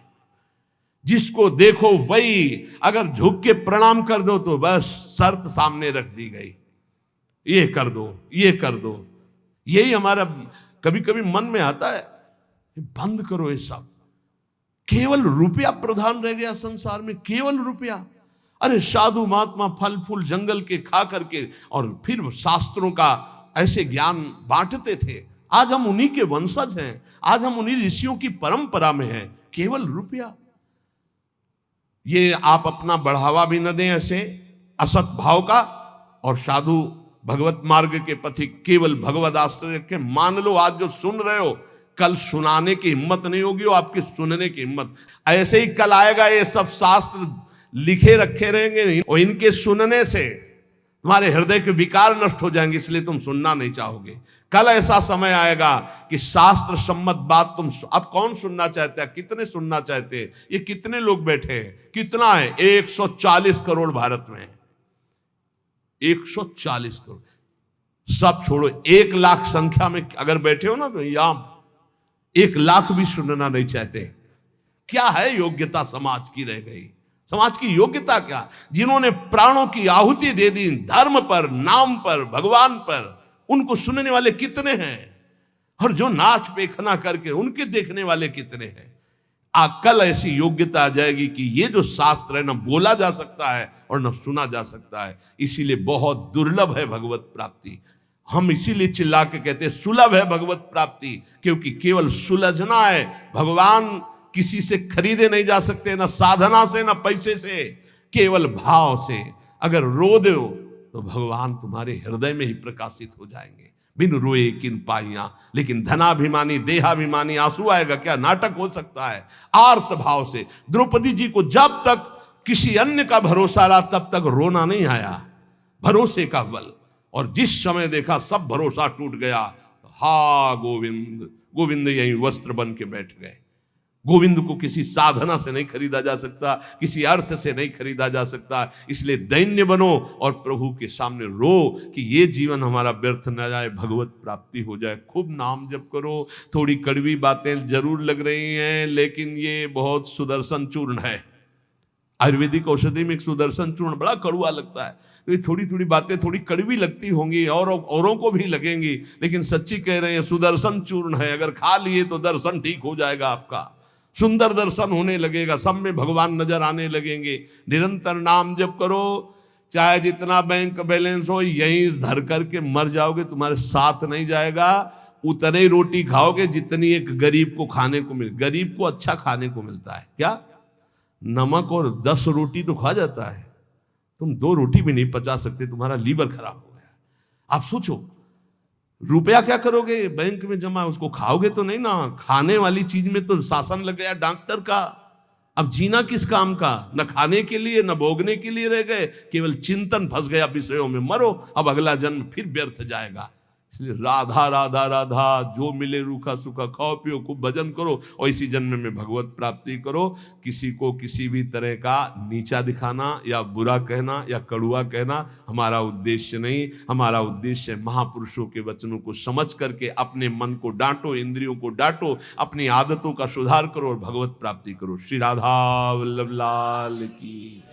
जिसको देखो वही अगर झुक के प्रणाम कर दो तो बस शर्त सामने रख दी गई, ये कर दो, ये कर दो। यही हमारा कभी कभी मन में आता है, बंद करो ये सब। केवल रुपया प्रधान रह गया संसार में, केवल रुपया। अरे साधु महात्मा फल फूल जंगल के खा करके और फिर शास्त्रों का ऐसे ज्ञान बांटते थे। आज हम उन्हीं के वंशज हैं, आज हम उन्हीं ऋषियों की परंपरा में हैं। केवल रुपया, ये आप अपना बढ़ावा भी न दें ऐसे असत भाव का, और साधु भगवत मार्ग के पथिक केवल भगवत आश्रय रखें। मान लो आज जो सुन रहे हो, कल सुनाने की हिम्मत नहीं होगी, और आपके सुनने की हिम्मत ऐसे ही कल आएगा। ये सब शास्त्र लिखे रखे रहेंगे और इनके सुनने से तुम्हारे हृदय के विकार नष्ट हो जाएंगे, इसलिए तुम सुनना नहीं चाहोगे। कल ऐसा समय आएगा कि शास्त्र सम्मत बात तुम अब कौन सुनना चाहता है, कितने सुनना चाहते हैं? ये कितने लोग बैठे हैं? कितना है? 140 करोड़ भारत में, 140 करोड़। सब छोड़ो, 1 लाख संख्या में अगर बैठे हो ना, तो यहां 1 लाख भी सुनना नहीं चाहते। क्या है योग्यता समाज की रह गई? समाज की योग्यता क्या? जिन्होंने प्राणों की आहुति दे दी धर्म पर, नाम पर, भगवान पर, उनको सुनने वाले कितने हैं? और जो नाच पेखना करके उनके देखने वाले कितने हैं? कल ऐसी योग्यता आ जाएगी कि ये जो शास्त्र है, न बोला जा सकता है और न सुना जा सकता है। इसीलिए बहुत दुर्लभ है भगवत प्राप्ति। हम इसीलिए चिल्ला के कहते हैं सुलभ है भगवत प्राप्ति, क्योंकि केवल सुलझना है। भगवान किसी से खरीदे नहीं जा सकते, ना साधना से, ना पैसे से, केवल भाव से। अगर रो दो तो भगवान तुम्हारे हृदय में ही प्रकाशित हो जाएंगे। बिन रोए किन पाइयां, लेकिन धनाभिमानी देहाभिमानी आंसू आएगा क्या? नाटक हो सकता है। आर्त भाव से द्रौपदी जी को जब तक किसी अन्य का भरोसा रहा तब तक रोना नहीं आया, भरोसे का बल। और जिस समय देखा सब भरोसा टूट गया, हा गोविंद, गोविंद यही वस्त्र बन के बैठ गए। गोविंद को किसी साधना से नहीं खरीदा जा सकता, किसी अर्थ से नहीं खरीदा जा सकता। इसलिए दैन्य बनो और प्रभु के सामने रो कि ये जीवन हमारा व्यर्थ न जाए, भगवत प्राप्ति हो जाए। खूब नाम जप करो। थोड़ी कड़वी बातें जरूर लग रही हैं, लेकिन ये बहुत सुदर्शन चूर्ण है। आयुर्वेदिक औषधि में एक सुदर्शन चूर्ण बड़ा कड़वा लगता है। तो ये थोड़ी थोड़ी बातें थोड़ी कड़वी लगती होंगी और औरों को भी लगेंगी, लेकिन सच्ची कह रहे हैं सुदर्शन चूर्ण है। अगर खा लिए तो दर्शन ठीक हो जाएगा, आपका सुंदर दर्शन होने लगेगा, सब में भगवान नजर आने लगेंगे। निरंतर नाम जप करो, चाहे जितना बैंक बैलेंस हो यहीं धर करके मर जाओगे, तुम्हारे साथ नहीं जाएगा। उतने रोटी खाओगे जितनी एक गरीब को खाने को मिले। गरीब को अच्छा खाने को मिलता है क्या? नमक और 10 रोटी तो खा जाता है, तुम 2 रोटी भी नहीं पचा सकते, तुम्हारा लीवर खराब हो गया। आप सोचो, रुपया क्या करोगे? बैंक में जमा, उसको खाओगे तो नहीं ना। खाने वाली चीज में तो शासन लग गया डॉक्टर का। अब जीना किस काम का? न खाने के लिए न भोगने के लिए रह गए, केवल चिंतन फंस गया विषयों में। मरो, अब अगला जन्म फिर व्यर्थ जाएगा। इसलिए राधा राधा राधा, जो मिले रूखा सूखा खाओ पियो, खूब भजन करो और इसी जन्म में भगवत प्राप्ति करो। किसी को किसी भी तरह का नीचा दिखाना या बुरा कहना या कड़ुआ कहना हमारा उद्देश्य नहीं। हमारा उद्देश्य महापुरुषों के वचनों को समझ करके अपने मन को डांटो, इंद्रियों को डांटो, अपनी आदतों का सुधार करो और भगवत प्राप्ति करो। श्री राधा वल्लभ लाल की।